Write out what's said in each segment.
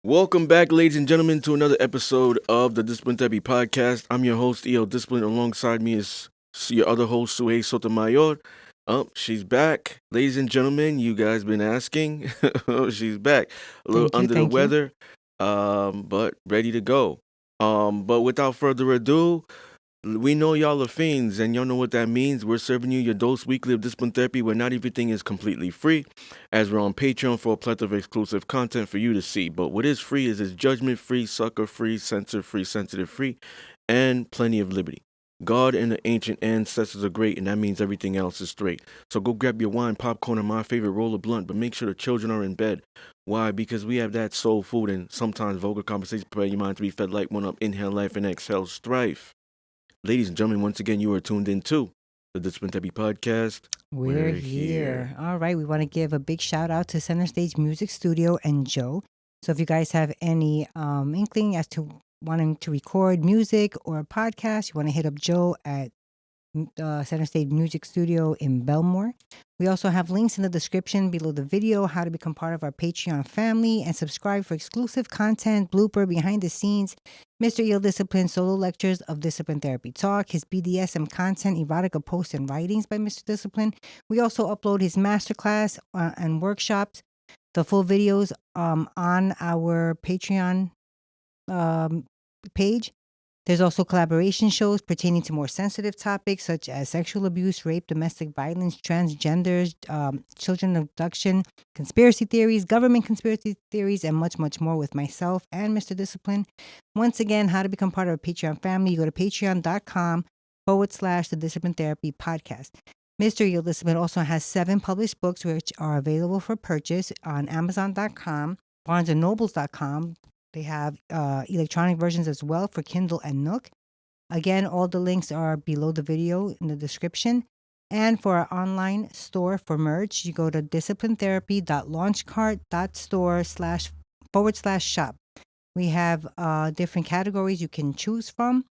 Welcome back, ladies and gentlemen, to another episode of the Discipline Therapy Podcast. I'm your host, E.O. Discipline. Alongside me is your other host, Suhey Sotomayor. Oh, she's back. Ladies and gentlemen, you guys been asking. Oh, she's back. A little Thank you, under the thank you. weather, but ready to go. But without further ado, we know y'all are fiends, and y'all know what that means. We're serving you your dose weekly of discipline therapy, where not everything is completely free, as we're on Patreon for a plethora of exclusive content for you to see. But what is free is judgment free, sucker free, censor free, sensitive free, and plenty of liberty. God and the ancient ancestors are great, and that means everything else is straight. So go grab your wine, popcorn, and my favorite roll of blunt, but make sure the children are in bed. Why? Because we have that soul food and sometimes vulgar conversation. Prepare your mind to be fed like one up. Inhale life and exhale strife. Ladies and gentlemen, once again, you are tuned in to the Discipline Therapy Podcast. We're here. All right, we want to give a big shout out to Center Stage Music Studio and Joe. So if you guys have any inkling as to wanting to record music or a podcast, you want to hit up Joe at Center Stage Music Studio in Belmore. We also have links in the description below the video, how to become part of our Patreon family and subscribe for exclusive content, blooper, behind the scenes, Mr. Eel Discipline solo lectures of Discipline Therapy Talk, his BDSM content, erotica posts and writings by Mr. Discipline. We also upload his masterclass and workshops, the full videos on our Patreon page. There's also collaboration shows pertaining to more sensitive topics such as sexual abuse, rape, domestic violence, transgenders, children abduction, conspiracy theories, government conspiracy theories, and much, much more with myself and Mr. Discipline. Once again, how to become part of our Patreon family, you go to patreon.com/the Discipline Therapy Podcast. Mr. Yield Discipline also has 7 published books which are available for purchase on Amazon.com, BarnesandNobles.com. They have electronic versions as well for Kindle and Nook. Again, all the links are below the video in the description. And for our online store for merch, you go to disciplinetherapy.launchcart.store//shop. We have different categories you can choose from.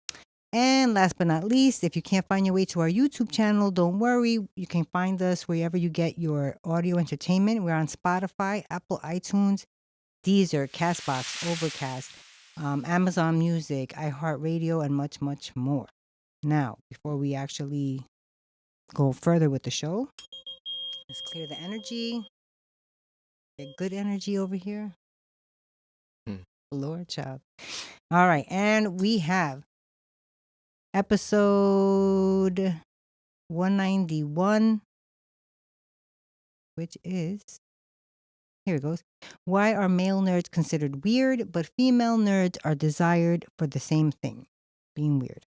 And last but not least, if you can't find your way to our YouTube channel, don't worry. You can find us wherever you get your audio entertainment. We're on Spotify, Apple iTunes, Deezer, Castbox, Overcast, Amazon Music, iHeartRadio, and much, much more. Now, before we actually go further with the show, let's clear the energy. Get good energy over here. Lord child. All right, and we have episode 191, which is, here it goes. Why are male nerds considered weird, but female nerds are desired for the same thing, being weird?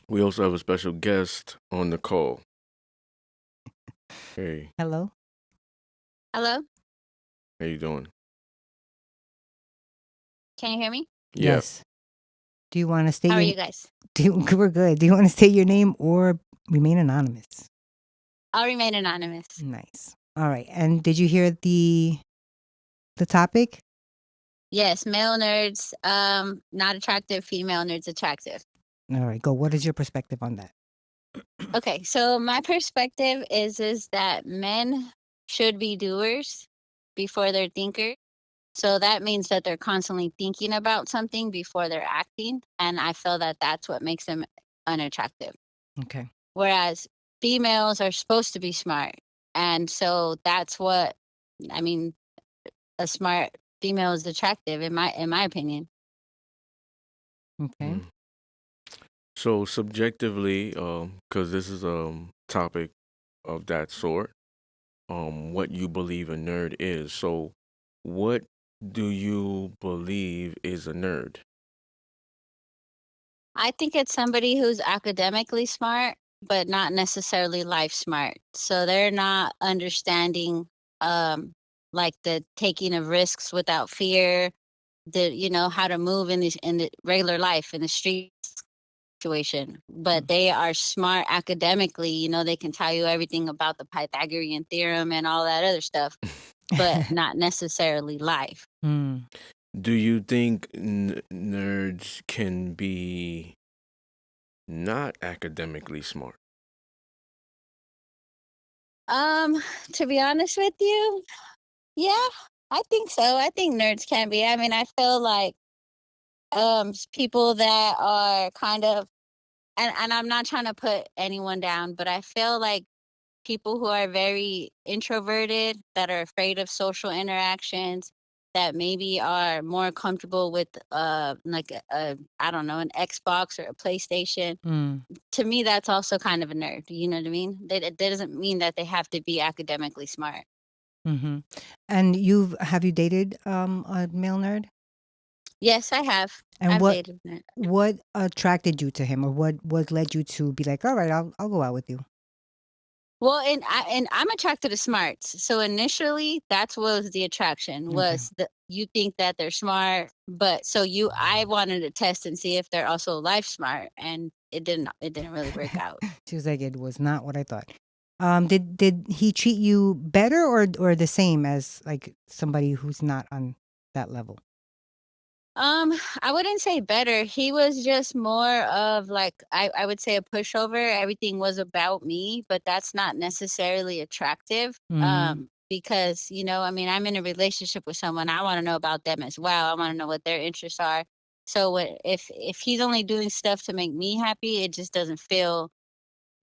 We also have a special guest on the call. Hey, Hello? Hello? how you doing? Can you hear me? Yeah. Yes. Do you want to state How are your you guys? We're good. Do you want to state your name or remain anonymous? I'll remain anonymous. Nice. All right. And did you hear the topic? Yes, male nerds, not attractive, female nerds attractive. All right, go. What is your perspective on that? Okay, so my perspective is that men should be doers before they're thinkers. So that means that they're constantly thinking about something before they're acting. And I feel that that's what makes them unattractive. Okay. Whereas females are supposed to be smart. And so that's what, I mean, a smart female is attractive in my opinion. Okay. So subjectively, because this is a topic of that sort, what you believe a nerd is. So, what do you believe is a nerd? I think it's somebody who's academically smart, but not necessarily life smart. So they're not understanding like the taking of risks without fear, how to move in the regular life in the street situation. But they are smart academically, they can tell you everything about the Pythagorean theorem and all that other stuff, but not necessarily life. Do you think nerds can be not academically smart? To be honest with you, yeah, I think so. I think nerds can be. I mean, I feel like people that are kind of, and I'm not trying to put anyone down, but I feel like people who are very introverted, that are afraid of social interactions, that maybe are more comfortable with like I don't know, an Xbox or a PlayStation. Mm. To me, that's also kind of a nerd. You know what I mean? That doesn't mean that they have to be academically smart. Mm-hmm. And have you dated a male nerd? Yes, I have. And I've dated nerds. what attracted you to him, or what led you to be like, all right, I'll go out with you? Well, and I'm attracted to smarts. So initially, that's what was the attraction. Okay. Was the you think that they're smart, but I wanted to test and see if they're also life smart, and it didn't really work out. She was like, it was not what I thought. Did he treat you better or the same as like somebody who's not on that level? I wouldn't say better. He was just more of like I would say a pushover. Everything was about me, but that's not necessarily attractive. Mm-hmm. Because, I mean, I'm in a relationship with someone. I want to know about them as well. I want to know what their interests are. So if he's only doing stuff to make me happy, it just doesn't feel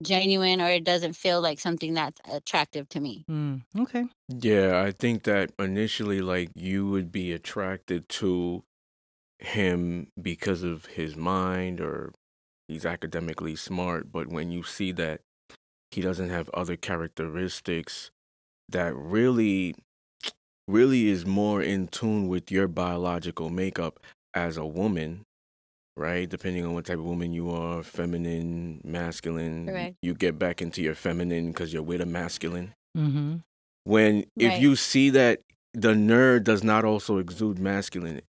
genuine, or it doesn't feel like something that's attractive to me. Okay. Yeah, I think that initially, like, you would be attracted to him because of his mind or he's academically smart, but when you see that he doesn't have other characteristics that really is more in tune with your biological makeup as a woman, right? Depending on what type of woman you are, feminine, masculine, Correct. you get back into your feminine because you're with a masculine. Mm-hmm. If Right. you see that the nerd does not also exude masculine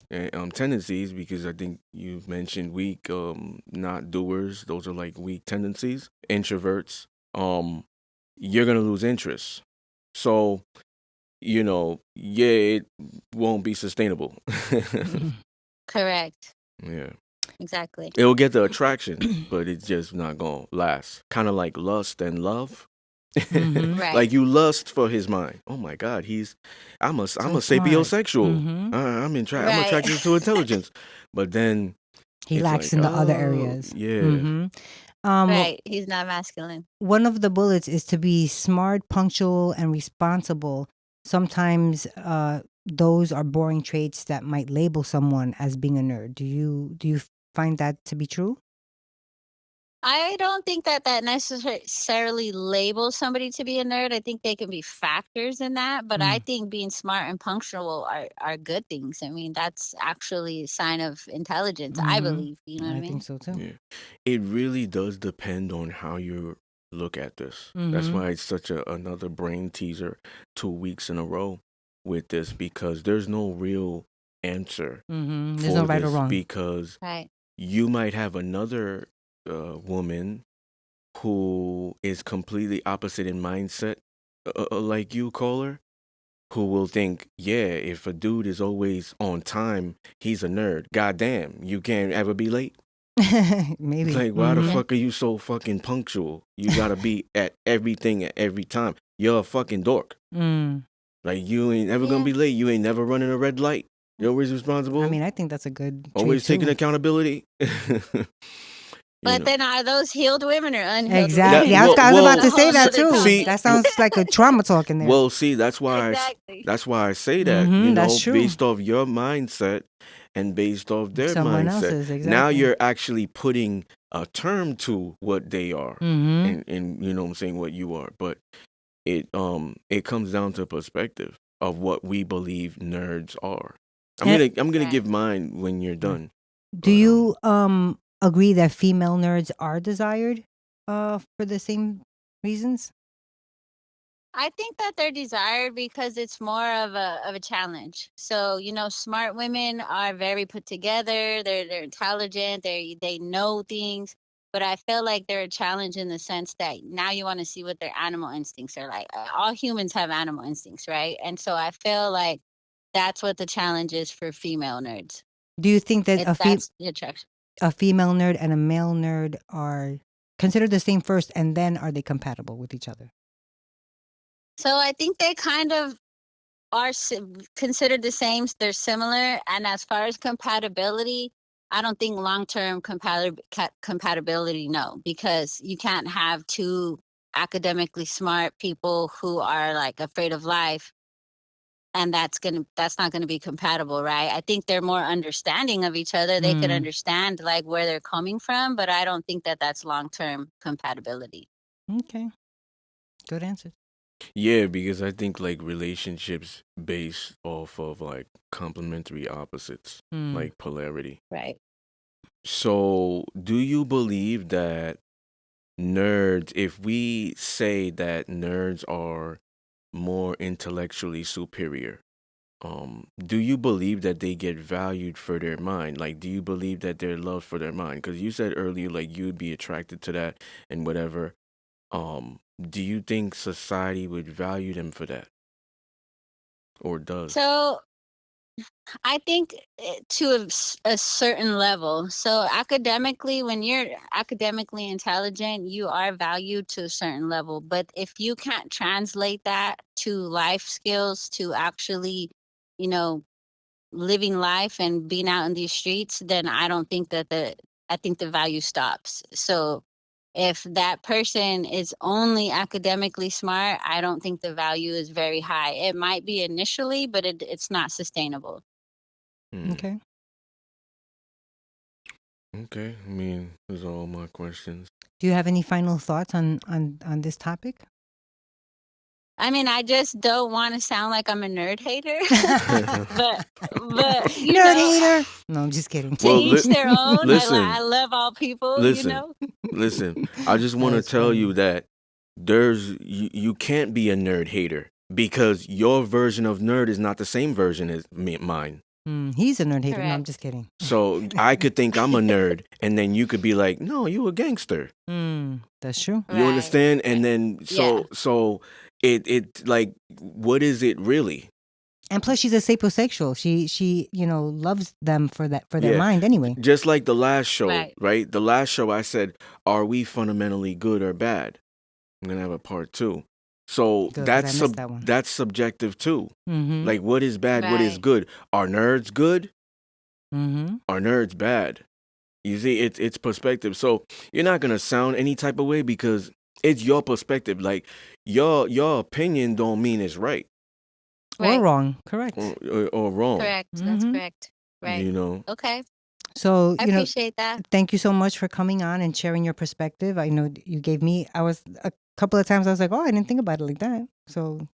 tendencies, because I think you've mentioned weak, not doers. Those are like weak tendencies, introverts. You're gonna lose interest. So, yeah, it won't be sustainable. Correct. Yeah. Exactly. It'll get the attraction, but it's just not gonna last. Kind of like lust and love. Mhm. Right. Like you lust for his mind. Oh my God, I'm a So sapiosexual. Mhm. I'm Right. attracted to intelligence, but then He it's lacks like, in the other oh areas. yeah, Mhm. Well, Right. He's not masculine. one of the bullets is to be smart, punctual, and responsible. Sometimes those are boring traits that might label someone as being a nerd. Do you find that to be true? I don't think that necessarily labels somebody to be a nerd. I think they can be factors in that, but I think being smart and punctual are good things. I mean, that's actually a sign of intelligence, I Mhm. believe. You know what I I mean? think so too. yeah. It really does depend on how you look at this. That's Mhm. why it's such another brain teaser 2 weeks in a row with this, because there's no real answer Mhm. There's no for right or this, wrong. because Right. you might have another woman who is completely opposite in mindset, like you, caller, who will think, yeah, if a dude is always on time, he's a nerd. Goddamn, you can't ever be late. Maybe. Like, why the Mhm. fuck are you so fucking punctual? You gotta be at everything at every time. You're a fucking dork. Mm. Like, you ain't ever gonna Yeah. be late. You ain't never running a red light. You're always responsible. I mean, I think that's a good trait Always taking too. accountability. But then are those healed women or unhealed Exactly. women? I was, well, I was about That's a to say whole that nother too. see, That topic. sounds like a trauma talk in there. well, see, that's why Exactly. that's why I say that, That's true. based off your mindset and based off their Someone mindset. else's, Now exactly. you're actually putting a term to what they are, Mhm. and you know what I'm saying, what you are. But it comes down to perspective of what we believe nerds are. I'm And gonna Right. give mine when you're done. do But you agree that female nerds are desired for the same reasons? I think that they're desired because it's more of a challenge. So, smart women are very put together, they're intelligent, they know things, but I feel like they're a challenge in the sense that now you want to see what their animal instincts are like. All humans have animal instincts, right? And so I feel like that's what the challenge is for female nerds. Do you think that That's the attraction. a female nerd and a male nerd are considered the same first, and then are they compatible with each other? So I think they kind of are considered the same. They're similar. And as far as compatibility, I don't think long-term compatibility, no, because you can't have two academically smart people who are like afraid of life, and that's not gonna be compatible, right? I think they're more understanding of each other. They could understand like where they're coming from, but I don't think that that's long-term compatibility. Okay. Good answer. Yeah, because I think like relationships based off of like complementary opposites, like polarity. Right. So, do you believe that nerds, if we say that nerds are more intellectually superior, do you believe that they get valued for their mind? Like, do you believe that they're loved for their mind? Because you said earlier, like, you'd be attracted to that and whatever. Do you think society would value them for that, or does? So I think to a certain level. So academically, when you're academically intelligent, you are valued to a certain level. But if you can't translate that to life skills, to actually, you know, living life and being out in these streets, then I don't think that I think the value stops. So if that person is only academically smart, I don't think the value is very high. It might be initially, but it's not sustainable. Okay. Okay. I mean, those are all my questions. Do you have any final thoughts on this topic? I mean, I just don't want to sound like I'm a nerd hater, but you Nerd know, hater. No, I'm just kidding. to each their own. I Listen, love all people, you listen, know. listen. I just want to That's tell you funny. that you can't be a nerd hater because your version of nerd is not the same version as mine. He's a nerd hater. No, I'm Correct. just kidding. So I could think I'm a nerd, and then you could be like, "No, you a gangster." That's true. You Right. understand? And then Yeah. so it like, what is it really? And plus, she's a sapiosexual. She loves them for their Yeah. mind anyway. Just like the last show, Right. right? The last show I said, "Are we fundamentally good or bad?" I'm gonna have a part 2. So Good, 'cause I missed that one. that's subjective too. Mm-hmm. Like, what is bad? What is Right. good? Are nerds good? Mm-hmm. Are nerds bad? You see, it's perspective. So you're not gonna sound any type of way because it's your perspective. Like your opinion don't mean it's right Or Right. wrong. Correct. or wrong. Correct. That's Mhm. correct. Right. You know. Okay. So, I appreciate that. thank you so much for coming on and sharing your perspective. I know you gave me, I was a couple of times I was like, oh, I didn't think about it like that. So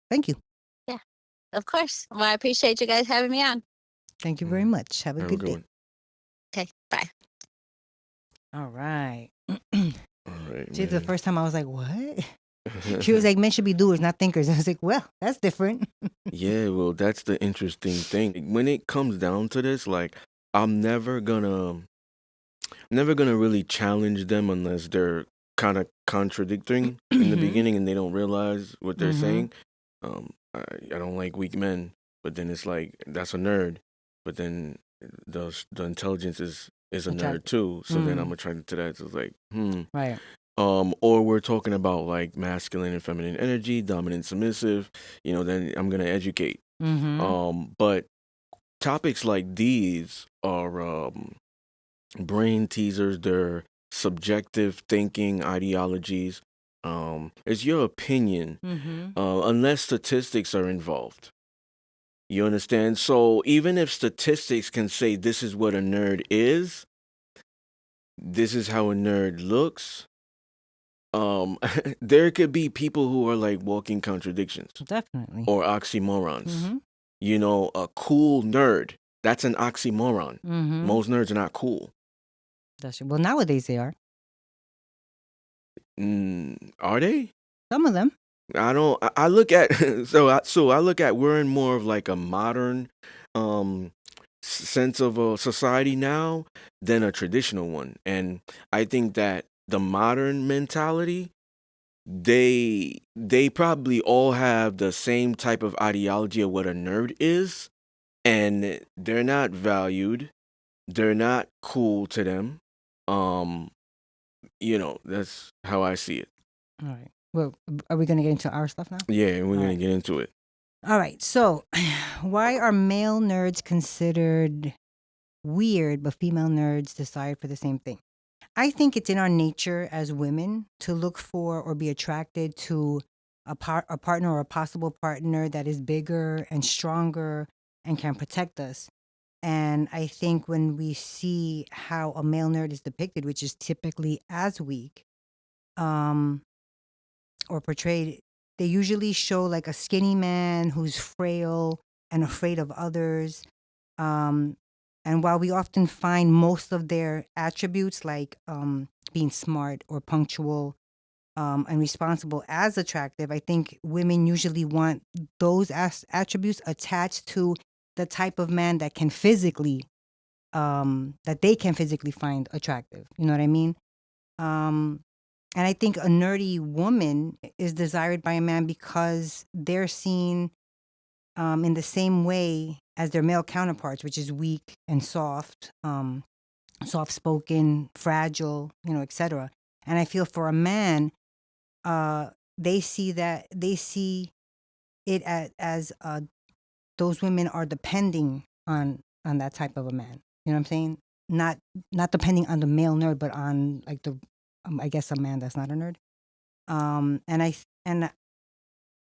thank you. Yeah. Of course. Well, I appreciate you guys having me on. Thank you very much. Have a Have a good good day. one. Okay. Bye. All right. All right, See, the man. first time I was like, what? She was like, men should be doers, not thinkers. I was like, well, that's different. Yeah, well, that's the interesting thing. When it comes down to this, like, I'm never gonna really challenge them unless they're kind of contradicting in the beginning and they don't realize what they're saying. I don't like weak men, but then it's like that's a nerd, but then the intelligence is a nerd too. So then I'm attracted to that. So it's like, Right. or we're talking about like masculine and feminine energy, dominant, submissive. Then I'm gonna educate. But topics like these are brain teasers. They're subjective thinking ideologies. It's your opinion, unless statistics are involved. You understand? So even if statistics can say this is what a nerd is, this is how a nerd looks. There could be people who are like walking contradictions. Definitely. Or oxymorons. A cool nerd, that's an oxymoron. Most nerds are not cool. That's true. Well, nowadays they are. Are they? Some of them. I don't. I look at so I look at we're in more of like a modern sense of a society now than a traditional one, and I think that the modern mentality, they probably all have the same type of ideology of what a nerd is, and they're not valued. They're not cool to them. That's how I see it. All right. Well, are we going to get into our stuff now? Yeah, and we're All gonna right. get into it. All right. So, why are male nerds considered weird, but female nerds decide for the same thing? I think it's in our nature as women to look for or be attracted to a partner or a possible partner that is bigger and stronger and can protect us. And I think when we see how a male nerd is depicted, which is typically as weak, um, or portrayed, they usually show like a skinny man who's frail and afraid of others. Um, and while we often find most of their attributes, like being smart or punctual and responsible, as attractive, I think women usually want those attributes attached to the type of man that can physically, that they can physically find attractive. You know what I mean? Um, and I think a nerdy woman is desired by a man because they're seen in the same way as their male counterparts, which is weak and soft, soft spoken, fragile, etc. And I feel for a man, they see it as those women are depending on that type of a man. You know what I'm saying? Not not depending on the male nerd, but on like the I guess a man that's not a nerd. And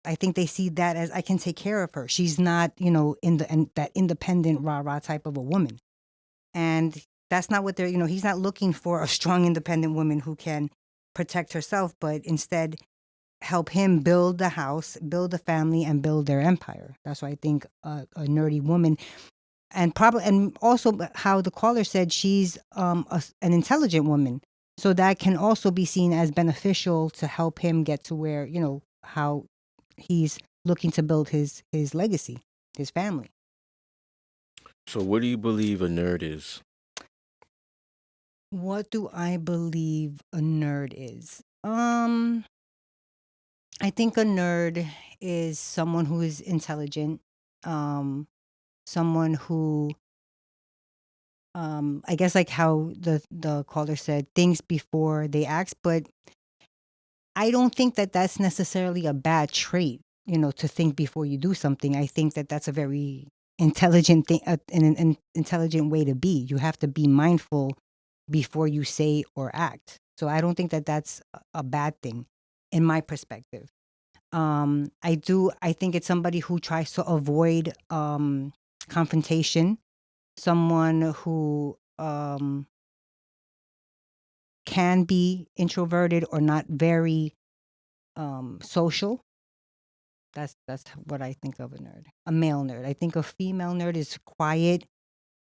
I think they see that as I can take care of her. She's not, in that independent rah rah type of a woman. And that's not what they're, he's not looking for a strong independent woman who can protect herself, but instead help him build the house, build a family, and build their empire. That's why I think a nerdy woman, and also how the caller said she's an intelligent woman, so that can also be seen as beneficial to help him get to where how he's looking to build his legacy, his family. So, what do you believe a nerd is? What do I believe a nerd is? I think a nerd is someone who is intelligent, um, someone who, I guess, like how the caller said, thinks before they act. But I don't think that that's necessarily a bad trait. To think before you do something. I think that that's a very intelligent thing, an intelligent way to be. You have to be mindful before you say or act. So I don't think that that's a bad thing, in my perspective. I think it's somebody who tries to avoid confrontation, someone who can be introverted or not very social. That's what I think of a nerd, a male nerd. I think a female nerd is quiet,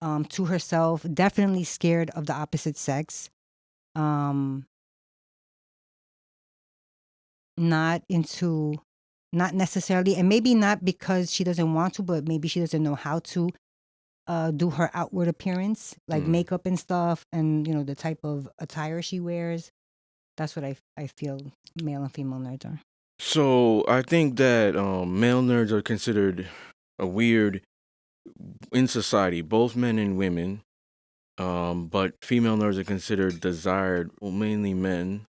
to herself, definitely scared of the opposite sex, um, not into, not necessarily, and maybe not because she doesn't want to, but maybe she doesn't know how to do her outward appearance, like Mm. makeup and stuff, and the type of attire she wears. That's what I feel male and female nerds are. So, I think that male nerds are considered a weird in society, both men and women. But female nerds are considered desired, well, mainly men.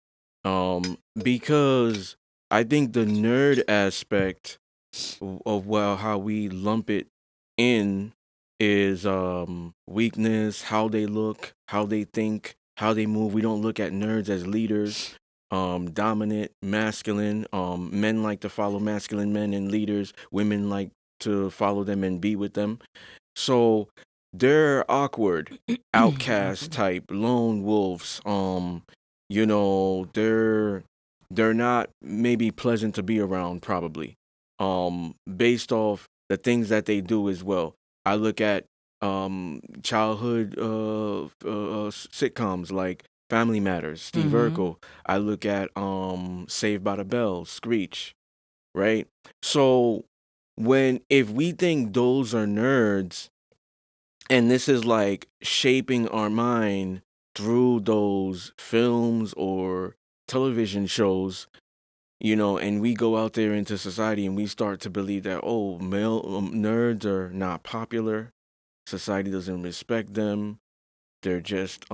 Because I think the nerd aspect of well how we lump it in is weakness, how they look, how they think, how they move. We don't look at nerds as leaders, dominant, masculine. Men like to follow masculine men and leaders. Women like to follow them and be with them. So they're awkward, outcast Awkward. type, lone wolves. They're not maybe pleasant to be around probably. Based off the things that they do as well. I look at childhood sitcoms like Family Matters, Steve Mm-hmm. Urkel. I look at Saved by the Bell, Screech, right? So when if we think those are nerds and this is like shaping our mind through those films or television shows, and we go out there into society and we start to believe that, oh, male nerds are not popular, society doesn't respect them, they're just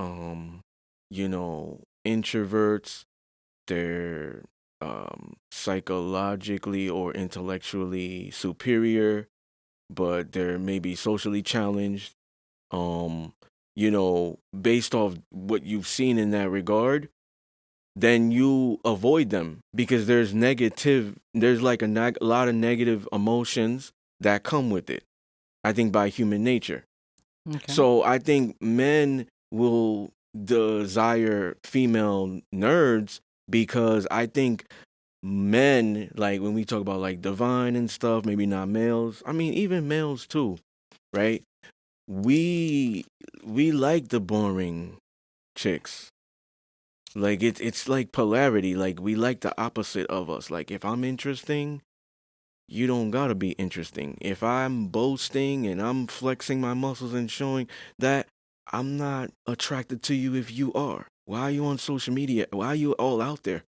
introverts, they're psychologically or intellectually superior, but they're maybe socially challenged. Um, based off what you've seen in that regard, then you avoid them because there's like a lot of negative emotions that come with it. I think by human nature. Okay. So I think men will desire female nerds because I think men, like when we talk about like divine and stuff, maybe not males. I mean, even males too, right? We we like the boring chicks. Like it's like polarity. Like we like the opposite of us. Like if I'm interesting, you don't gotta be interesting. If I'm boasting and I'm flexing my muscles and showing that, I'm not attracted to you if you are. Why are you on social media? Why are you all out there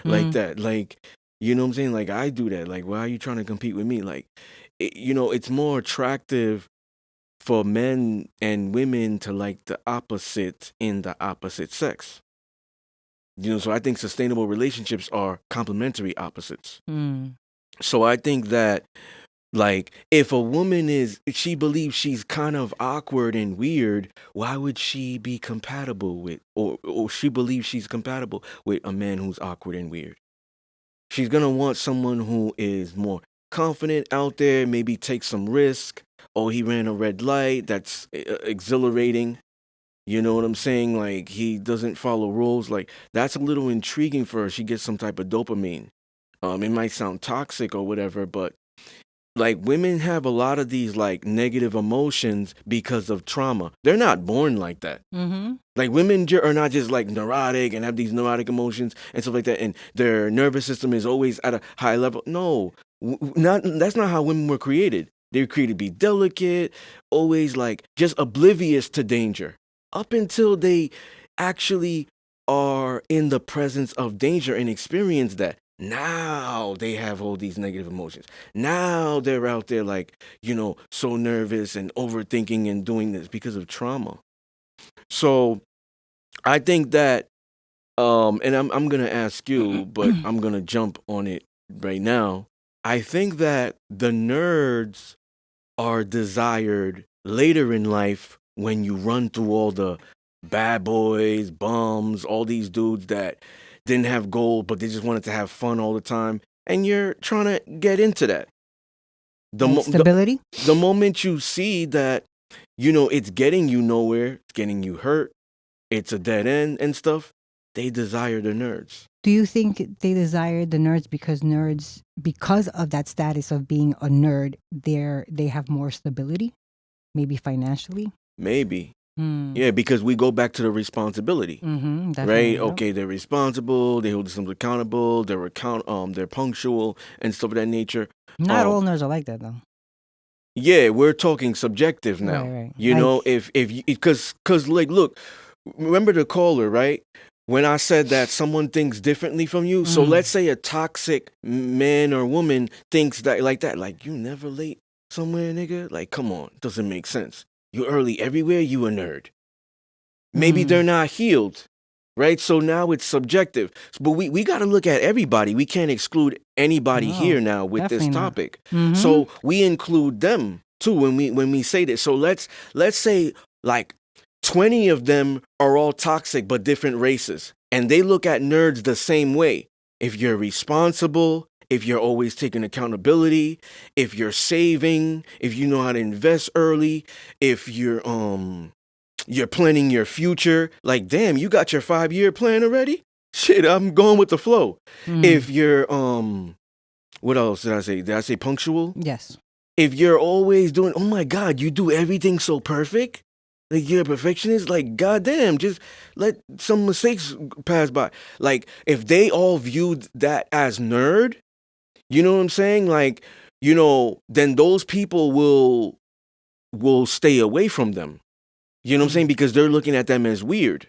like that? Like, you know what I'm saying? Like I do that. Like, why are you trying to compete with me? Like, it's more attractive for men and women to like the opposite in the opposite sex. So I think sustainable relationships are complementary opposites. So I think that, like, if a woman she believes she's kind of awkward and weird, why would she be compatible with, or she believes she's compatible with a man who's awkward and weird? She's gonna want someone who is more confident out there, maybe take some risk. Oh, he ran a red light. That's exhilarating. You know what I'm saying? Like, he doesn't follow rules. Like, that's a little intriguing for her. She gets some type of dopamine. It might sound toxic or whatever, but like women have a lot of these like negative emotions because of trauma. They're not born like that. Like women are not just like neurotic and have these neurotic emotions and stuff like that, and their nervous system is always at a high level. No, that's not how women were created. They were created to be delicate, always like just oblivious to danger, up until they actually are in the presence of danger and experience that. Now they have all these negative emotions. Now they're out there like, so nervous and overthinking and doing this because of trauma. So I think that, and I'm gonna ask you, but I'm gonna jump on it right now. I think that the nerds are desired later in life when you run through all the bad boys, bums, all these dudes that didn't have goals, but they just wanted to have fun all the time, and you're trying to get into that. Like stability? The moment you see that, it's getting you nowhere, it's getting you hurt, it's a dead end and stuff, they desire the nerds. Do you think they desire the nerds because of that status of being a nerd, they have more stability? Maybe financially? Maybe. Yeah, because we go back to the responsibility, right? Okay, they're responsible. They hold themselves accountable. They're punctual and stuff of that nature. Not all nerds are like that, though. Yeah, we're talking subjective now. Right. Because like, look, remember the caller, right? When I said that someone thinks differently from you, so let's say a toxic man or woman thinks that, like you never late somewhere, nigga. Like, come on, doesn't make sense. You early everywhere, you a nerd. Maybe they're not healed, right? So now it's subjective. But we got to look at everybody. We can't exclude anybody here now with this topic. So we include them too when we say this. So let's say like 20 of them are all toxic but different races, and they look at nerds the same way. If you're responsible, if you're always taking accountability, if you're saving, if you know how to invest early, if you're planning your future, like, damn, you got your 5-year plan already? Shit, I'm going with the flow. If you're what else did I say? Did I say punctual? Yes. If you're always doing, oh my God, you do everything so perfect. Like, you're a perfectionist. Like, goddamn, just let some mistakes pass by. Like, if they all viewed that as nerd, you know what I'm saying? Like, then those people will stay away from them. You know what I'm saying? Because they're looking at them as weird.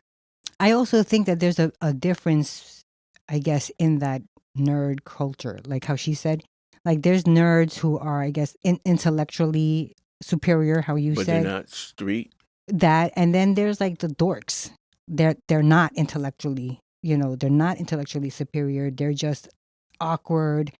I also think that there's a difference, I guess, in that nerd culture. Like how she said, like there's nerds who are, I guess, intellectually superior, how you but said. But they're not street. That, and then there's like the dorks. They're not intellectually they're not intellectually superior. They're just awkward,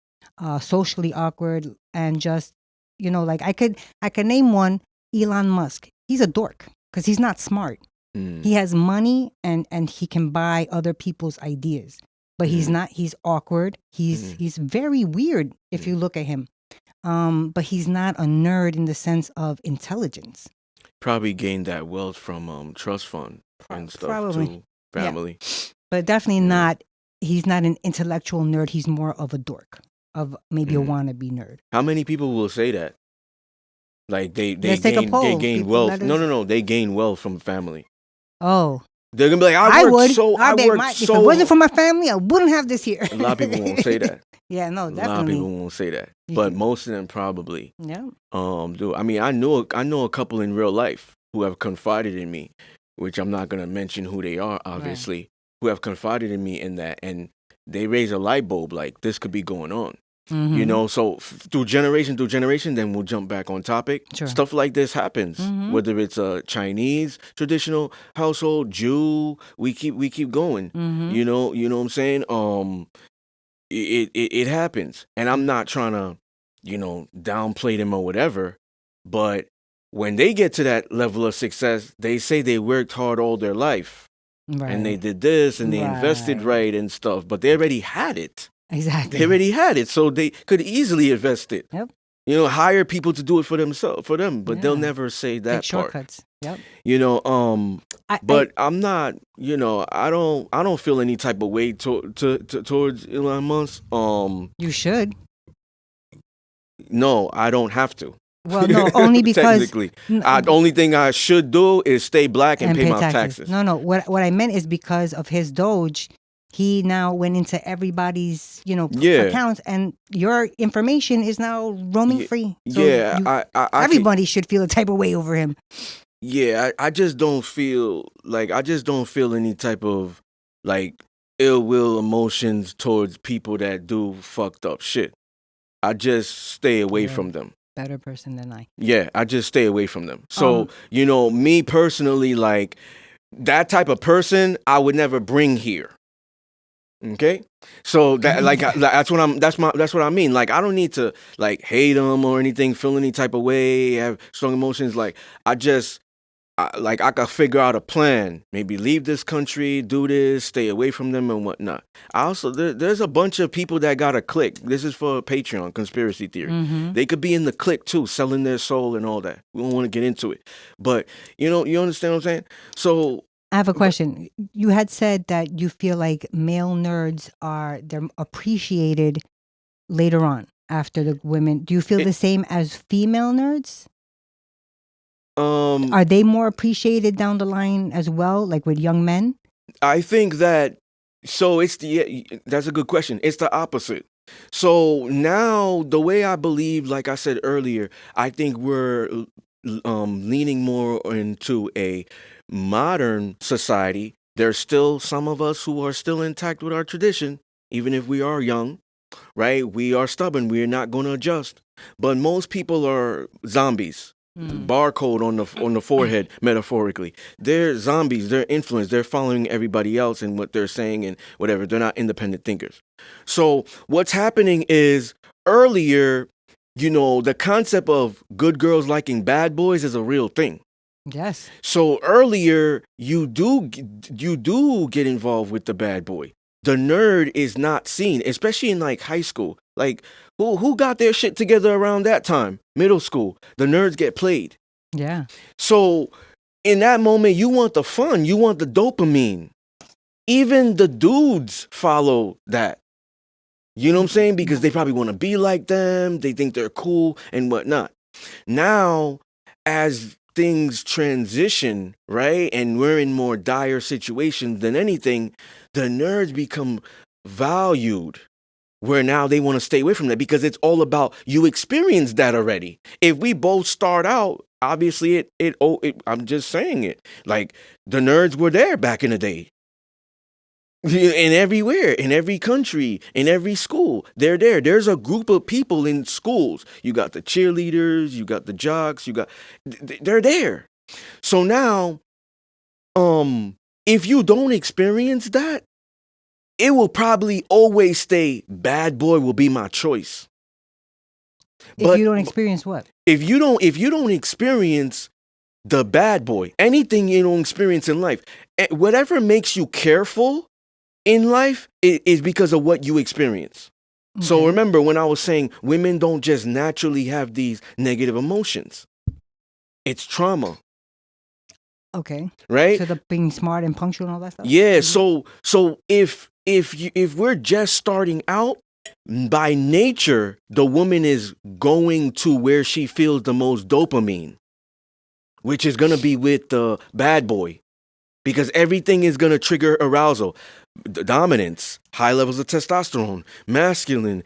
socially awkward, and just, like I could name one, Elon Musk. He's a dork because he's not smart. He has money and he can buy other people's ideas, but he's not. He's awkward. He's very weird if you look at him. But he's not a nerd in the sense of intelligence. Probably gained that wealth from trust fund and stuff Probably. too. Family. Yeah. But definitely not. He's not an intellectual nerd. He's more of a dork, of maybe a wannabe nerd. How many people will say that? Like they Let's take a poll. gain People wealth. let us- No. They gain wealth from family. Oh, They're gonna be like, I would. If it wasn't for my family, I wouldn't have this here. A lot of people won't say that. Yeah, no, A definitely. lot of people won't say that, You but can- most of them probably Yeah. do. I mean, I know a couple in real life who have confided in me, which I'm not gonna mention who they are, obviously, who have confided in me in that, and they raise a light bulb like this could be going on. Mhm. So through generation, then we'll jump back on topic. Sure. Stuff like this happens, whether it's a Chinese traditional household, Jew. We keep going. You know what I'm saying. It happens, and I'm not trying to, downplay them or whatever, but when they get to that level of success, they say they worked hard all their life, Right. and they did this, and they invested right and stuff, but they already had it. Exactly. They already had it, so they could easily invest it. Yep. Hire people to do it for them, but they'll Yeah. never say that Take part. shortcuts. Yep. But I'm not, I don't feel any type of way towards Elon Musk. You should. No, I don't have to. Well, no, only because Technically, the only thing I should do is stay black and pay my taxes. No. What I meant is because of his Doge, he now went into everybody's, accounts, and your information is now roaming free. So everybody should feel a type of way over him. Yeah, I just don't feel any type of like ill will emotions towards people that do fucked up shit. I just stay away from them. Better person than I. Yeah, I just stay away from them. So, me personally, like that type of person, I would never bring here. Okay, so that's what I mean. Like I don't need to like hate them or anything, feel any type of way, have strong emotions. Like I could figure out a plan. Maybe leave this country, do this, stay away from them and whatnot. I also there's a bunch of people that got a clique. This is for Patreon conspiracy theory. They could be in the clique too, selling their soul and all that. We don't want to get into it, but you understand what I'm saying. So. I have a question. You had said that you feel like male nerds they're appreciated later on after the women. Do you feel the same as female nerds? Are they more appreciated down the line as well, like with young men? I think that that's a good question. It's the opposite. So now the way I believe, like I said earlier, I think we're leaning more into a modern society. There's still some of us who are still intact with our tradition, even if we are young, right? We are stubborn. We are not going to adjust. But most people are zombies. The barcode on the forehead, metaphorically. They're zombies. They're influenced. They're following everybody else and what they're saying and whatever. They're not independent thinkers. So what's happening is earlier, the concept of good girls liking bad boys is a real thing. Yes. So earlier, you do get involved with the bad boy. The nerd is not seen, especially in like high school. Like who got their shit together around that time? Middle school. The nerds get played. Yeah. So in that moment, you want the fun. You want the dopamine. Even the dudes follow that. You know what I'm saying? Because they probably want to be like them. They think they're cool and whatnot. Now, as things transition, right, and we're in more dire situations than anything, the nerds become valued, where now they want to stay away from that because it's all about you experienced that already. If we both start out, obviously I'm just saying it, like the nerds were there back in the day. And everywhere, in every country, in every school, they're there. There's a group of people in schools. You got the cheerleaders, you got the jocks, they're there. So now, if you don't experience that, it will probably always stay bad boy will be my choice. If you don't experience what? If you don't experience the bad boy, anything you don't experience in life, whatever makes you careful in life is because of what you experience. Okay. So remember when I was saying women don't just naturally have these negative emotions. It's trauma. Okay. Right? So the being smart and punctual and all that stuff? Yeah, so if we're just starting out, by nature, the woman is going to where she feels the most dopamine, which is going to be with the bad boy, because everything is going to trigger arousal, dominance, high levels of testosterone, masculine,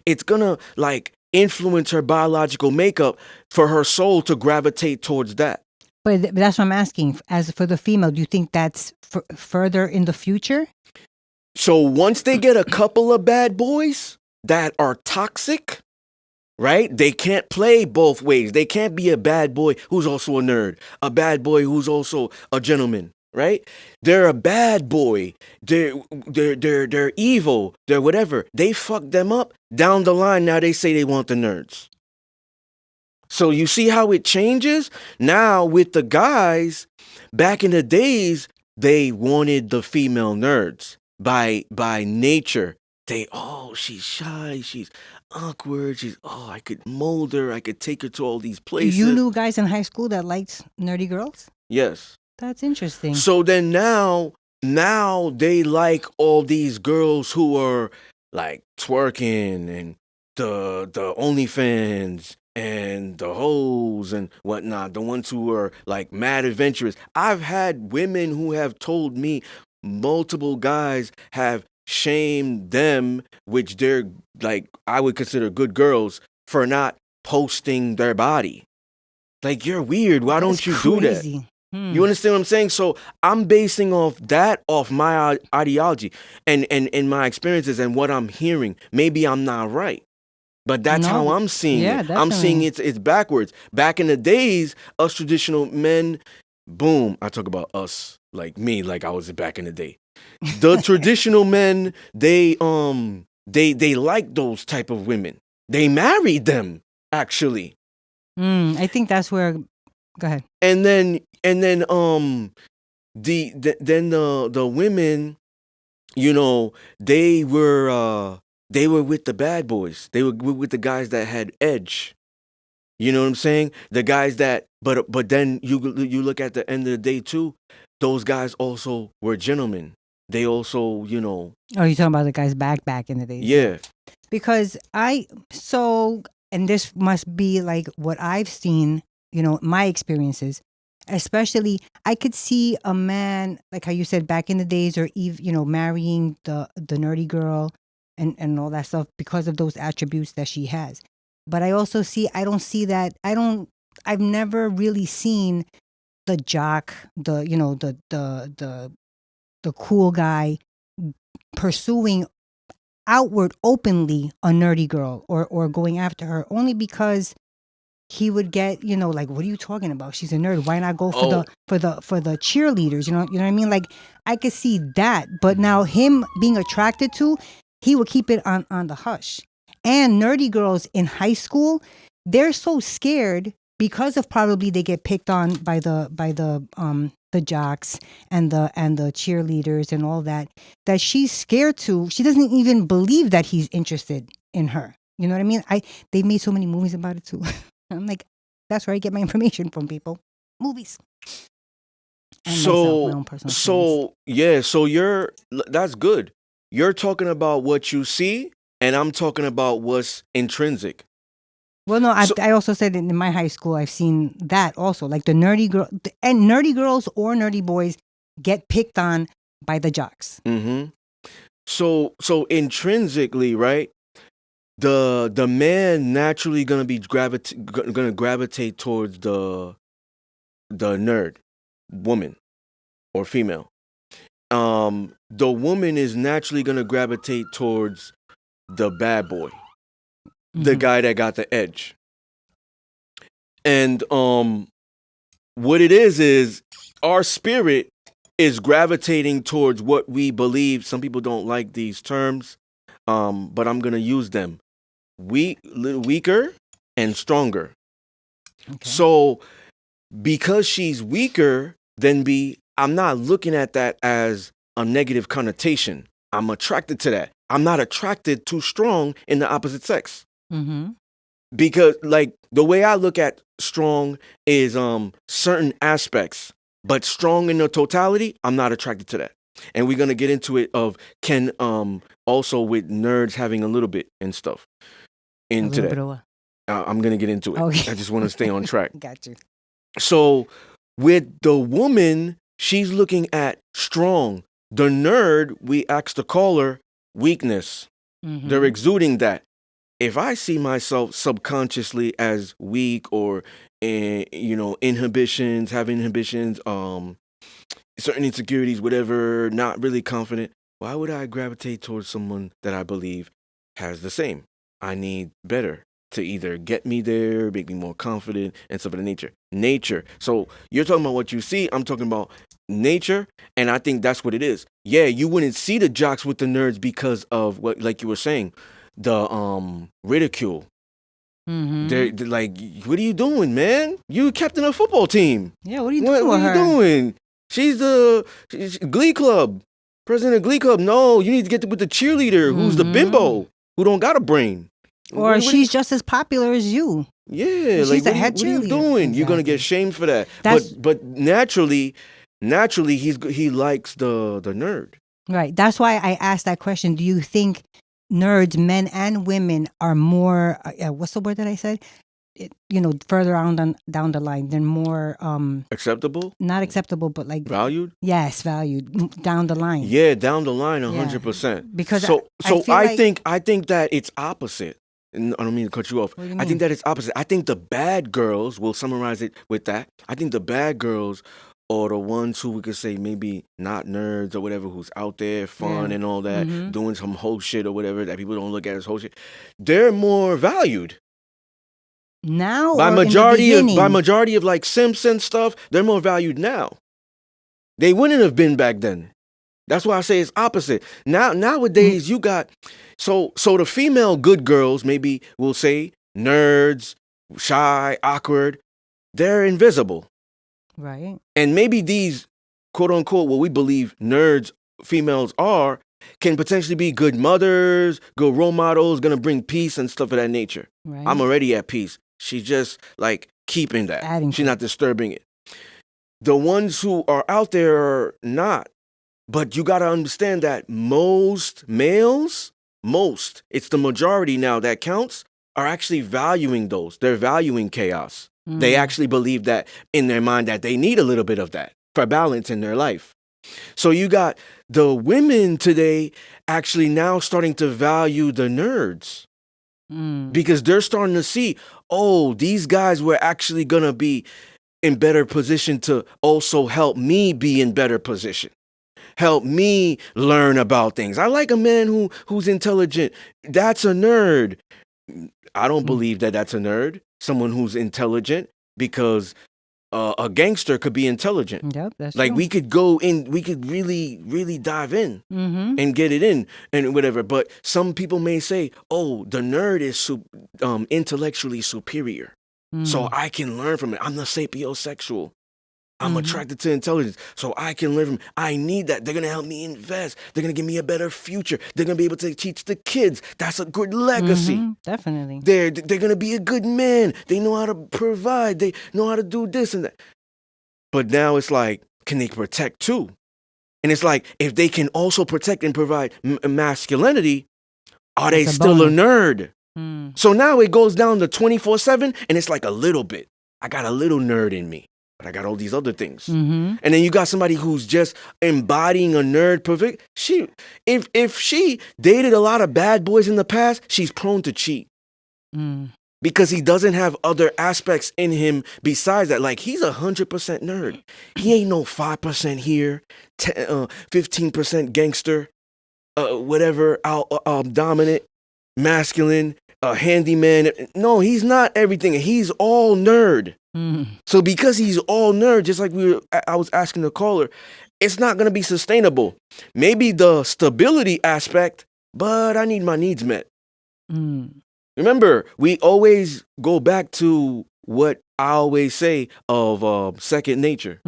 It's going to like influence her biological makeup for her soul to gravitate towards that. But that's what I'm asking. As for the female, do you think that's further in the future? So once they get a couple of bad boys that are toxic, right? They can't play both ways. They can't be a bad boy who's also a nerd, a bad boy who's also a gentleman, right? They're a bad boy. They're evil. They're whatever. They fuck them up. Down the line, now they say they want the nerds. So you see how it changes? Now with the guys, back in the days, they wanted the female nerds by nature. She's shy, she's awkward, I could mold her, I could take her to all these places. You knew guys in high school that liked nerdy girls? Yes. That's interesting. So then now they like all these girls who are like twerking and the OnlyFans and the hoes and whatnot, the ones who are like mad adventurous. I've had women who have told me multiple guys have shamed them, which they're like, I would consider good girls, for not posting their body. Like, you're weird. Why don't you do that? You understand what I'm saying? So I'm basing off my ideology and my experiences and what I'm hearing. Maybe I'm not right. But that's how I'm seeing it. Definitely. I'm seeing it's backwards. Back in the days, us traditional men, boom, I talk about us, like me, like I was back in the day. The traditional men, they like those type of women. They married them, actually. I think that's where. Go ahead. And then the women, you know, they were with the bad boys. They were with the guys that had edge. You know what I'm saying? The guys that, but then you look at the end of the day too, those guys also were gentlemen. They also, you know. Oh, you're talking about the guys back in the days. Yeah. Because and this must be like what I've seen, you know, my experiences. Especially, I could see a man, like how you said, back in the days, or you know, marrying the nerdy girl and all that stuff because of those attributes that she has. But I also don't see that. I've never really seen the jock, the cool guy pursuing outward openly a nerdy girl or going after her, only because he would get, you know, like, what are you talking about? She's a nerd. Why not go for the cheerleaders? You know what I mean? Like, I could see that, but now him being attracted to, he would keep it on the hush. And nerdy girls in high school, they're so scared because of probably they get picked on by the jocks and the cheerleaders and all that she's scared to. She doesn't even believe that he's interested in her. You know what I mean? They've made so many movies about it too. I'm like, that's where I get my information from, people. Movies. And so that's good. You're talking about what you see, and I'm talking about what's intrinsic. Well, no, I also said in my high school, I've seen that also. Like the nerdy girls or nerdy boys get picked on by the jocks. Mm-hmm. So intrinsically, right? The man naturally gonna be gravitate towards the nerd woman or female. The woman is naturally gonna gravitate towards the bad boy, the guy that got the edge. And what it is our spirit is gravitating towards what we believe. Some people don't like these terms, but I'm gonna use them. Little weaker and stronger. Okay. So because she's weaker, then I'm not looking at that as a negative connotation. I'm attracted to that. I'm not attracted to strong in the opposite sex. Mm-hmm. Because like the way I look at strong is certain aspects, but strong in the totality, I'm not attracted to that. And we're gonna get into it of can also with nerds having a little bit and stuff into that. I'm gonna get into it. Okay. I just want to stay on track. Got you. So with the woman, she's looking at strong. The nerd, we ask the caller, weakness. Mm-hmm. They're exuding that. If I see myself subconsciously as weak or having inhibitions, certain insecurities, whatever, not really confident, why would I gravitate towards someone that I believe has the same? I need better to either get me there, make me more confident, and stuff of the nature. So you're talking about what you see. I'm talking about nature, and I think that's what it is. Yeah, you wouldn't see the jocks with the nerds because of what, like you were saying, the ridicule. Mm-hmm. They're like, what are you doing, man? You captain a football team. Yeah, what are you doing What with are her? you doing? She's Glee Club, president of Glee Club. No, you need to get with the cheerleader who's the bimbo, who don't got a brain. Or she's just as popular as you. Yeah, she's like the head what are you cheerleader. doing? Exactly. You're gonna get shamed for that. But naturally, he likes the nerd. Right. That's why I asked that question. Do you think nerds, men and women, are more? What's the word that I said? Further on down the line, they're more acceptable. Not acceptable, but like valued. Yes, valued down the line. Yeah, down the line, 100%. Because I think that it's opposite. And I don't mean to cut you off. What do you I think mean? that it's opposite. I think the bad girls, we'll summarize it with that. I think the bad girls are the ones who we could say maybe not nerds or whatever, who's out there, fun and all that, doing some whole shit or whatever that people don't look at as whole shit. They're more valued. Now by or majority in the beginning? By majority of like Simpson stuff, they're more valued now. They wouldn't have been back then. That's why I say it's opposite. Nowadays you got so the female good girls, maybe we'll say nerds, shy, awkward, they're invisible. Right. And maybe these quote unquote what we believe nerds females are can potentially be good mothers, good role models, gonna bring peace and stuff of that nature. Right. I'm already at peace. She's just like keeping that. She's not disturbing it. The ones who are out there are not. But you got to understand that most males, it's the majority now that counts, are actually valuing those. They're valuing chaos. They actually believe that in their mind that they need a little bit of that for balance in their life. So you got the women today actually now starting to value the nerds. Because they're starting to see, these guys were actually going to be in better position to also help me be in better position. Help me learn about things. I like a man who's intelligent. That's a nerd. I don't believe that that's a nerd. Someone who's intelligent, because a gangster could be intelligent. Yep, that's like true. we could go in, we could really, really dive in and get it in and whatever. But some people may say, the nerd is intellectually superior. So I can learn from it. I'm the sapiosexual. I'm attracted to intelligence, so I can learn from. I need that. They're gonna help me invest. They're gonna give me a better future. They're gonna be able to teach the kids. That's a good legacy. Definitely. They're gonna be a good man. They know how to provide. They know how to do this and that. But now it's like, can they protect too? And it's like, if they can also protect and provide masculinity, are they still a nerd? So now it goes down to 24/7, and it's like a little bit. I got a little nerd in me. But I got all these other things. And then you got somebody who's just embodying a nerd perfect. If she dated a lot of bad boys in the past, she's prone to cheat. Because he doesn't have other aspects in him besides that. Like, he's 100% nerd. He ain't no 5% here, 15% gangster, whatever, dominant, masculine, a handyman. No, he's not everything. He's all nerd. So because he's all nerd, just like I was asking the caller, it's not gonna be sustainable. Maybe the stability aspect, but I need my needs met. Remember, we always go back to what I always say of second nature.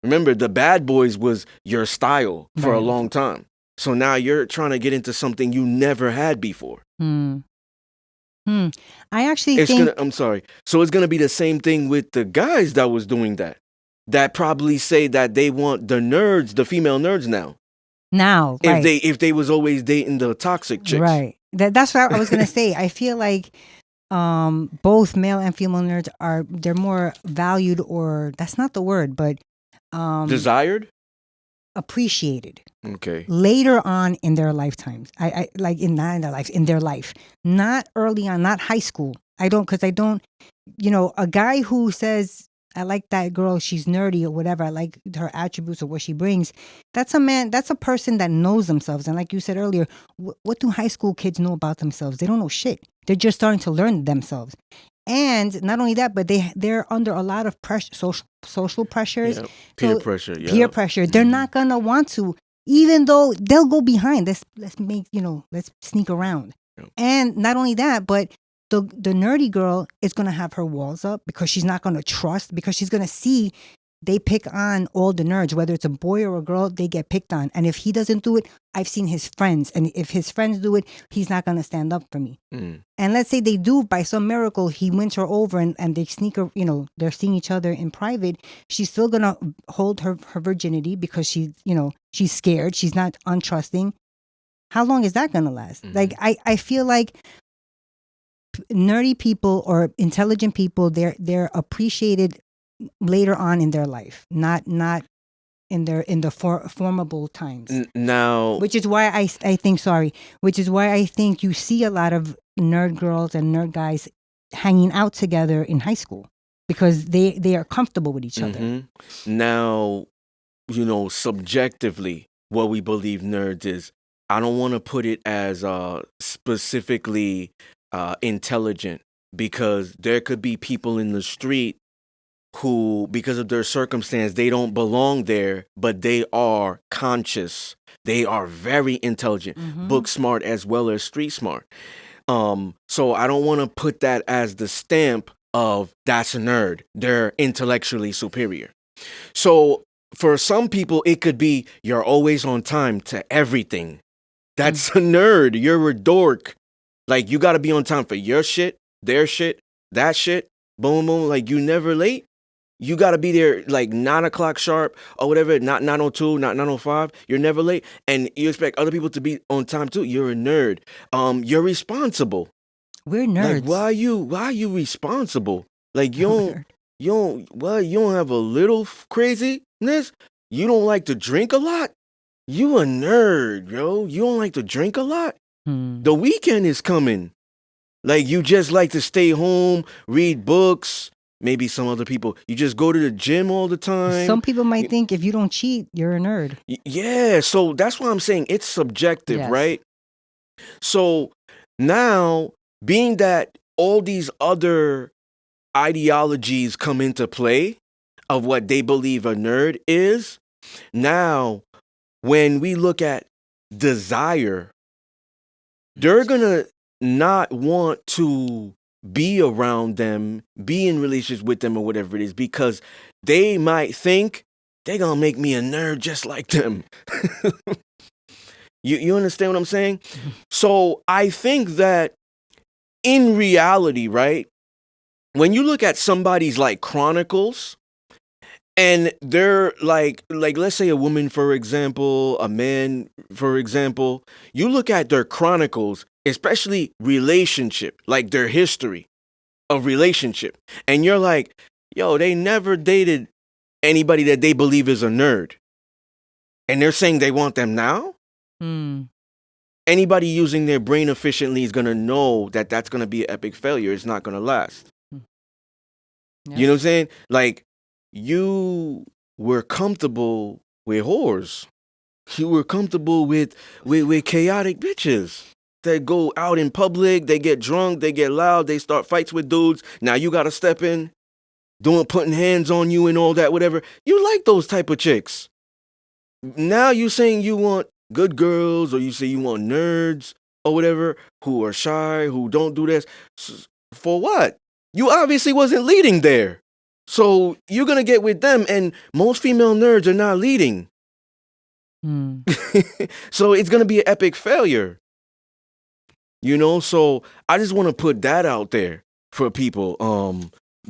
Remember, the Bad Boys was your style for a long time. So now you're trying to get into something you never had before. I actually think... I'm sorry. So it's going to be the same thing with the guys that was doing that. That probably say that they want the nerds, the female nerds now. Right. If they was always dating the toxic chicks. Right. That's what I was going to say. I feel like both male and female nerds they're more valued, or that's not the word, but desired? Appreciated. Okay. Later on in their lifetimes. I like in their life. Not early on, not high school. I don't, a guy who says, I like that girl, she's nerdy or whatever, I like her attributes or what she brings. That's a person that knows themselves. And like you said earlier, what do high school kids know about themselves? They don't know shit. They're just starting to learn themselves. And not only that, but they're under a lot of pressure, social pressures. Yep. Peer pressure. Yeah. Peer pressure. They're not gonna want to, even though they'll go behind. Let's sneak around. Yep. And not only that, but the nerdy girl is gonna have her walls up because she's not gonna trust, because she's gonna see they pick on all the nerds, whether it's a boy or a girl, they get picked on. And if he doesn't do it, I've seen his friends. And if his friends do it, he's not going to stand up for me. And let's say they do, by some miracle, he wins her over and they sneak her, they're seeing each other in private. She's still going to hold her virginity because she's scared. She's not untrusting. How long is that going to last? Like, I feel like nerdy people or intelligent people, they're appreciated later on in their life, not in the formable times. Now, which is why I think you see a lot of nerd girls and nerd guys hanging out together in high school because they are comfortable with each other. Now, subjectively, what we believe nerds is, I don't want to put it as specifically intelligent, because there could be people in the street who, because of their circumstance, they don't belong there, but they are conscious. They are very intelligent, book smart as well as street smart. So I don't want to put that as the stamp of that's a nerd. They're intellectually superior. So for some people, it could be you're always on time to everything. That's a nerd. You're a dork. Like, you got to be on time for your shit, their shit, that shit. Boom, boom. Like, you never late. You got to be there like 9 o'clock sharp or whatever, not 9:02, not 9:05. You're never late. And you expect other people to be on time too. You're a nerd. You're responsible. We're nerds. Like, why are you responsible? Like, you don't have a little craziness? You don't like to drink a lot? You a nerd, yo. You don't like to drink a lot? The weekend is coming. Like, you just like to stay home, read books. Maybe some other people, you just go to the gym all the time. Some people might think if you don't cheat, you're a nerd. Yeah, so that's why I'm saying it's subjective, Yes. right? So now, being that all these other ideologies come into play of what they believe a nerd is, now when we look at desire, they're going to not want to be around them, be in relationships with them or whatever it is, because they might think they're going to make me a nerd just like them. You understand what I'm saying? So I think that in reality, right, when you look at somebody's like chronicles, and they're like let's say a woman, for example, a man, for example, you look at their chronicles, especially relationship, like their history of relationship, and you're like, yo, they never dated anybody that they believe is a nerd. And they're saying they want them now? Anybody using their brain efficiently is going to know that that's going to be an epic failure. It's not going to last. Yeah. You know what I'm saying? Like, you were comfortable with whores. You were comfortable with chaotic bitches. that go out in public, they get drunk, they get loud, they start fights with dudes. Now you gotta step in, putting hands on you and all that, whatever. You like those type of chicks. Now you saying you want good girls, or you say you want nerds or whatever, who are shy, who don't do this. For what? You obviously wasn't leading there. So you're gonna get with them, and most female nerds are not leading. So it's gonna be an epic failure. So I just want to put that out there for people.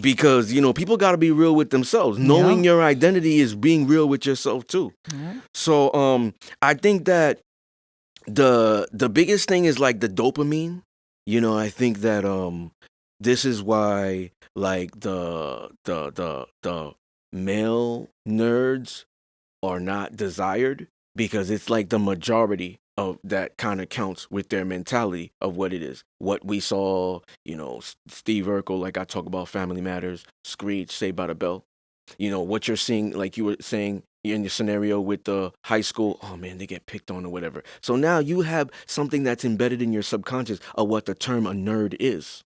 Because people got to be real with themselves. Knowing your identity is being real with yourself too. So I think that the biggest thing is like the dopamine. I think that this is why like the male nerds are not desired, because it's like the majority of that kind of counts with their mentality of what it is. What we saw, Steve Urkel, like I talk about Family Matters, Screech, Saved by the Bell. What you're seeing, like you were saying in your scenario with the high school, oh man, they get picked on or whatever. So now you have something that's embedded in your subconscious of what the term a nerd is.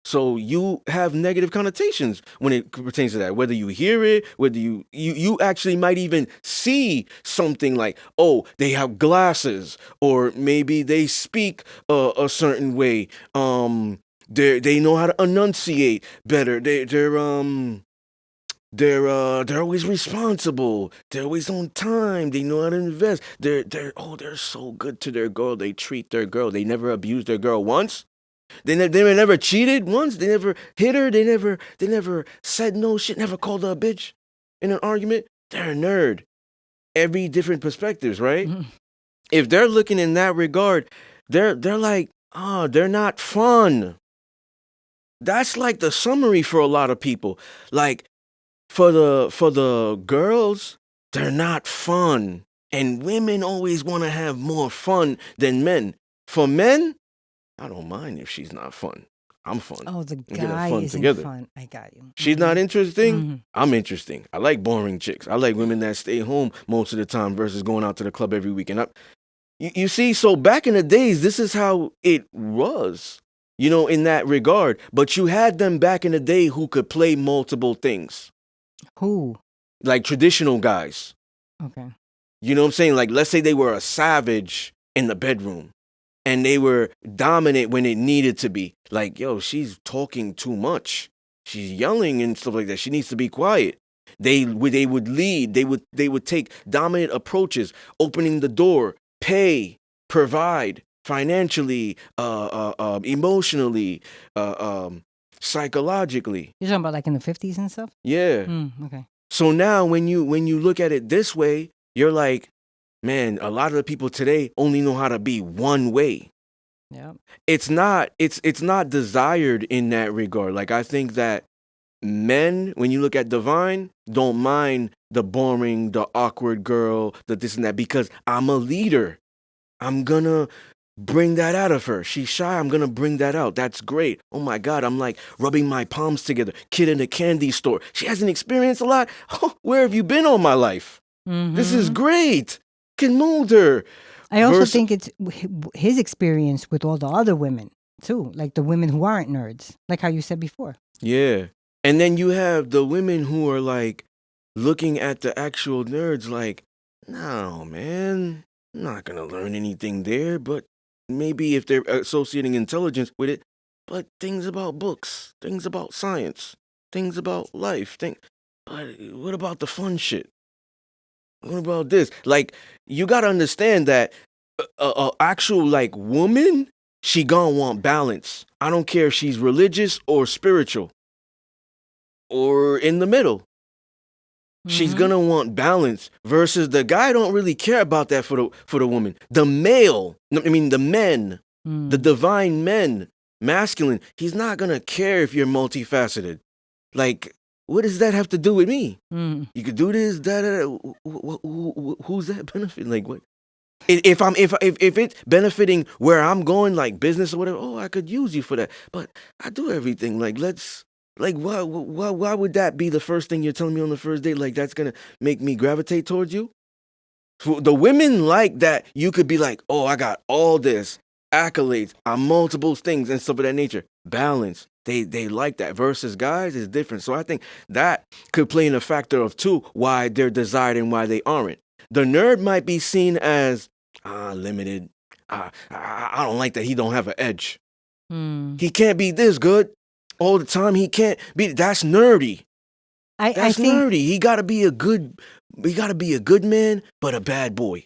So you have negative connotations when it pertains to that. Whether you hear it, whether you actually might even see something like, oh, they have glasses, or maybe they speak a certain way. They know how to enunciate better. They're always responsible. They're always on time. They know how to invest. They're so good to their girl. They treat their girl. They never abuse their girl once. They never cheated once. They never hit her. They never said no shit. Never called her a bitch in an argument. They're a nerd. Every different perspectives, right? If they're looking in that regard, they're like, they're not fun. That's like the summary for a lot of people. Like for the girls, they're not fun, and women always want to have more fun than men. For men, I don't mind if she's not fun. I'm fun. Oh, the guy isn't fun. I got you. She's not interesting. I'm interesting. I like boring chicks. I like women that stay home most of the time versus going out to the club every weekend. You see, so back in the days, this is how it was, in that regard. But you had them back in the day who could play multiple things. Who? Like traditional guys. Okay. You know what I'm saying? Like, let's say they were a savage in the bedroom, and they were dominant when it needed to be. Like, yo, she's talking too much. She's yelling and stuff like that. She needs to be quiet. They would lead. They would take dominant approaches, opening the door, pay, provide financially, emotionally, psychologically. You're talking about like in the 50s and stuff? Yeah. Okay. So now when you look at it this way, you're like, man, a lot of the people today only know how to be one way. Yeah. It's not desired in that regard. Like, I think that men, when you look at Divine, don't mind the boring, the awkward girl, the this and that, because I'm a leader. I'm gonna bring that out of her. She's shy. I'm gonna bring that out. That's great. Oh my God, I'm like rubbing my palms together. Kid in a candy store. She hasn't experienced a lot. Oh, where have you been all my life? This is great. Can mold her. I also think it's his experience with all the other women too, like the women who aren't nerds, like how you said before. Yeah. And then you have the women who are like looking at the actual nerds like, no, man, I'm not going to learn anything there. But maybe if they're associating intelligence with it, but things about books, things about science, things about life. But what about the fun shit? What about this? Like, you got to understand that a actual like woman, she gonna want balance. I don't care if she's religious or spiritual or in the middle. She's gonna want balance, versus the guy don't really care about that for the woman. The male, I mean the men, the divine men, masculine, he's not gonna care if you're multifaceted. Like, what does that have to do with me? You could do this, who's that benefit? Like, what? If it's benefiting where I'm going, like business or whatever, I could use you for that. But I do everything. Like, why would that be the first thing you're telling me on the first date? Like, that's gonna make me gravitate towards you? The women like that. You could be like, oh, I got all this, accolades on multiple things and stuff of that nature. Balance. They like that. Versus guys is different. So I think that could play in a factor of too why they're desired and why they aren't. The nerd might be seen as limited. I don't like that he don't have an edge. He can't be this good all the time. He can't be. That's nerdy. That's nerdy. He gotta be a good man, but a bad boy.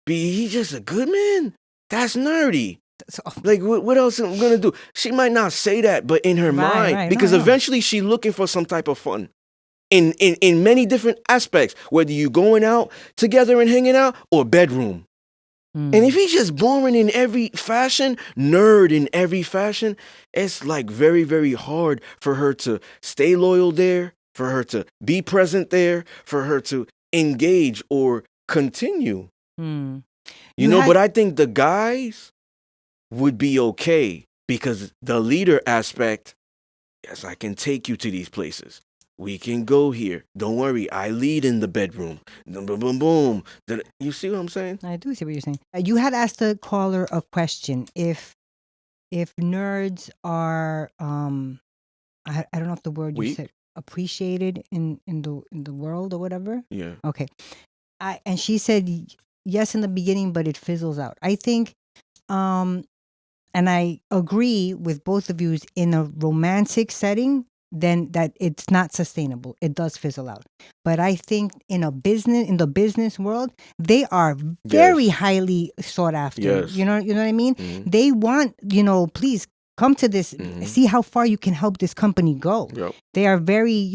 He's just a good man. That's nerdy. Like what else am I gonna do? She might not say that, but in her mind, because eventually she's looking for some type of fun. In many different aspects, whether you going out together and hanging out or bedroom. And if he's just boring in every fashion, nerd in every fashion, it's like very, very hard for her to stay loyal there, for her to be present there, for her to engage or continue. But I think the guys would be okay because the leader aspect, yes, I can take you to these places. We can go here. Don't worry. I lead in the bedroom. Boom, boom, boom, boom. You see what I'm saying? I do see what you're saying. You had asked the caller a question. If nerds are, I don't know if the word you said appreciated in the world or whatever. Yeah. Okay. And she said yes in the beginning, but it fizzles out. I think, and I agree with both of you. In a romantic setting, then that it's not sustainable. It does fizzle out. But I think in the business world, they are very highly sought after. Yes. You know what I mean? Mm-hmm. They want, please come to this, see how far you can help this company go. Yep. They are very,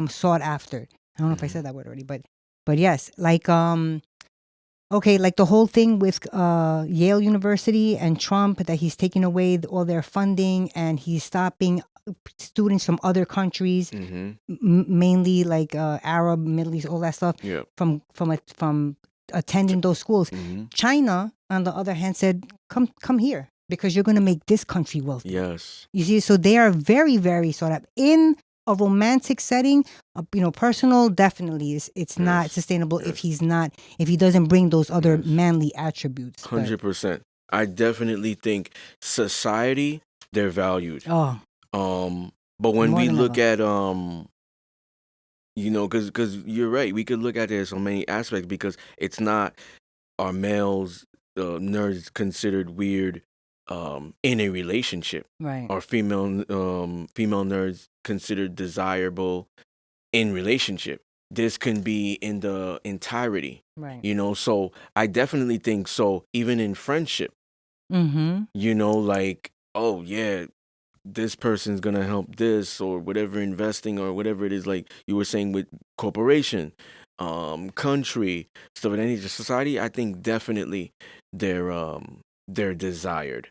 sought after. I don't know if I said that word already, but yes, like okay, like the whole thing with Yale University and Trump, that he's taking away all their funding and he's stopping students from other countries, mainly like Arab, Middle East, all that stuff, from attending those schools. China, on the other hand, said, come here because you're going to make this country wealthy. Yes. You see, so they are very, very sought after. In a romantic setting, personal, definitely it's not sustainable if he doesn't bring those other manly attributes. 100%. I definitely think society, they're valued. But when we look at because you're right, we could look at it so many aspects because it's not our males nerds considered weird in a relationship, right? Or female nerds considered desirable in relationship. This can be in the entirety, right? So I definitely think so. Even in friendship, like, oh yeah, this person's gonna help this or whatever, investing or whatever it is, like you were saying with corporation, country, stuff of any society. I think definitely they're desired.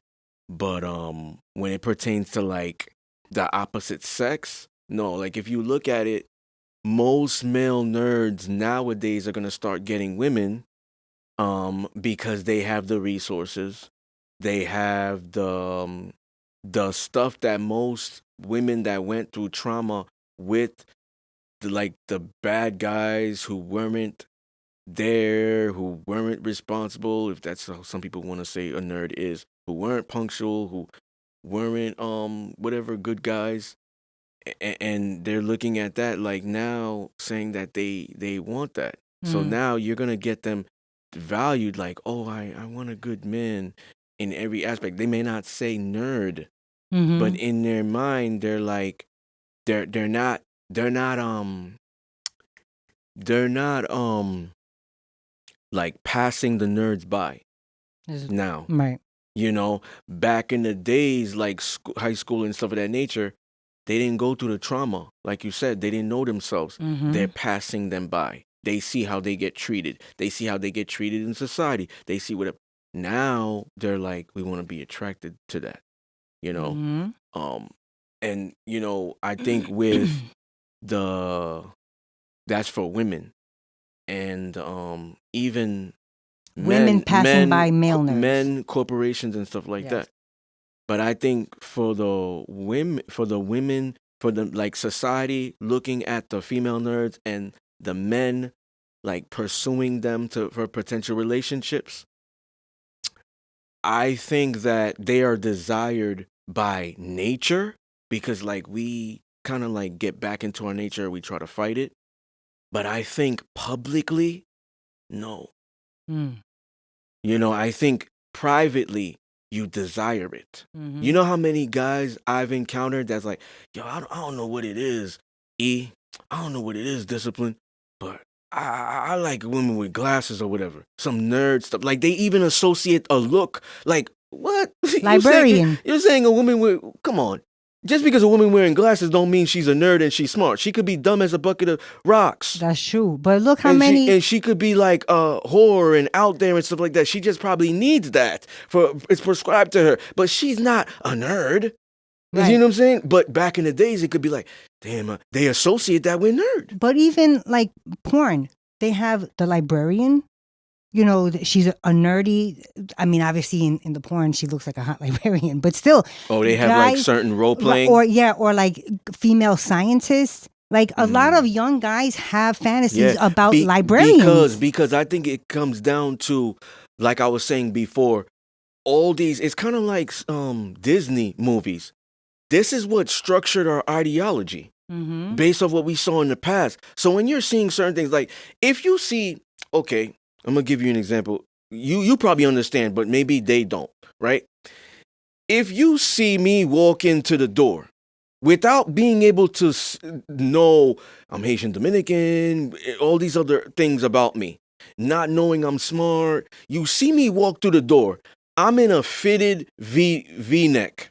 But when it pertains to like the opposite sex, no. Like if you look at it, most male nerds nowadays are gonna start getting women, because they have the resources, they have the stuff that most women that went through trauma with the bad guys who weren't there, who weren't responsible, if that's how some people want to say a nerd is, who weren't punctual, who weren't whatever good guys, and they're looking at that like now saying that they want that. So now you're gonna get them valued like, oh, I want a good man in every aspect. They may not say nerd, but in their mind they're like they're not like passing the nerds by now. Right. Back in the days, like high school and stuff of that nature, they didn't go through the trauma. Like you said, they didn't know themselves. They're passing them by. They see how they get treated. They see how they get treated in society. They see whatever. Now they're like, we want to be attracted to that, and I think with that's for women, and even women passing by male nerds, men, corporations, and stuff like that. But I think for the women, for the like society looking at the female nerds and the men like pursuing them for potential relationships, I think that they are desired by nature because like we kind of like get back into our nature, we try to fight it. But I think publicly, no. Mm. I think privately you desire it. Mm-hmm. You know how many guys I've encountered that's like, yo, I don't know what it is, E. I don't know what it is, discipline, but I like women with glasses or whatever. Some nerd stuff. Like they even associate a look. Like what? Librarian. You're saying a woman with? Come on. Just because a woman wearing glasses don't mean she's a nerd and she's smart. She could be dumb as a bucket of rocks. That's true. But look how and many. she could be like a whore and out there and stuff like that. She just probably needs that it's prescribed to her. But she's not a nerd. Right. You know what I'm saying? But back in the days, it could be like, damn, they associate that with nerd. But even like porn, they have the librarian. She's a nerdy. I mean, obviously in the porn, she looks like a hot librarian, but still. Oh, they have like certain role playing? Or like female scientists. Like a lot of young guys have fantasies about librarians. Because I think it comes down to, like I was saying before, all these, it's kind of like Disney movies. This is what structured our ideology based off what we saw in the past. So when you're seeing certain things, like if you see, okay, I'm going to give you an example. You probably understand, but maybe they don't, right? If you see me walk into the door without being able to know I'm Haitian Dominican, all these other things about me, not knowing I'm smart, you see me walk through the door, I'm in a fitted V-neck,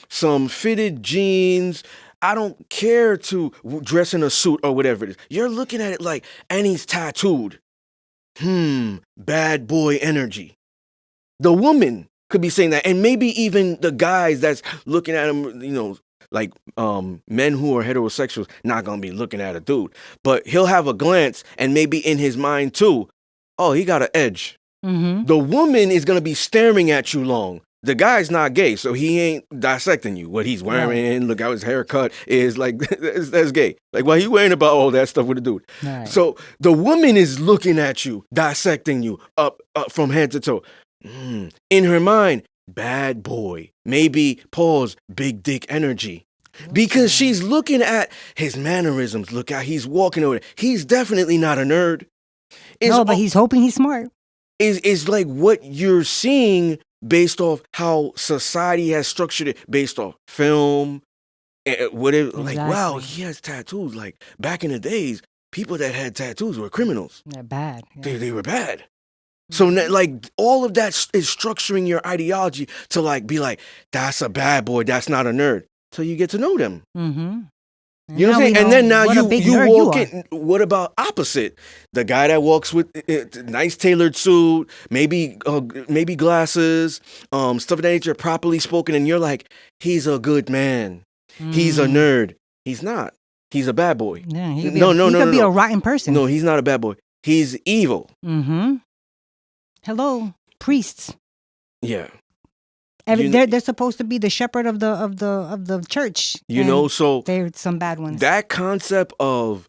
some fitted jeans. I don't care to dress in a suit or whatever it is. You're looking at it like, and he's tattooed. Bad boy energy. The woman could be saying that, and maybe even the guys that's looking at him, like men who are heterosexuals, not gonna be looking at a dude, but he'll have a glance, and maybe in his mind too, oh, he got an edge. The woman is gonna be staring at you long. The guy's not gay, so he ain't dissecting you. What he's wearing, look how his haircut is, like, that's gay. Like, why he worrying about all that stuff with a dude? Right. So the woman is looking at you, dissecting you up from head to toe. In her mind, bad boy. Maybe, pause, big dick energy. Because she's looking at his mannerisms. Look how he's walking over there. He's definitely not a nerd. But he's hoping he's smart. Is like what you're seeing based off how society has structured it, based off film, whatever. Like, wow, he has tattoos. Like back in the days, people that had tattoos were criminals. They're bad. Yeah. They were bad. So like all of that is structuring your ideology to like be like, that's a bad boy, that's not a nerd. Till you get to know them. You know what I'm saying? And then now you walk in. What about opposite? The guy that walks with nice tailored suit, maybe glasses, stuff of that nature, properly spoken, and you're like, he's a good man. He's a nerd. He's not. He's a bad boy. Yeah, he could be a rotten person. No, he's not a bad boy. He's evil. Hello, priests. Yeah. They're supposed to be the shepherd of the church. So they're some bad ones. That concept of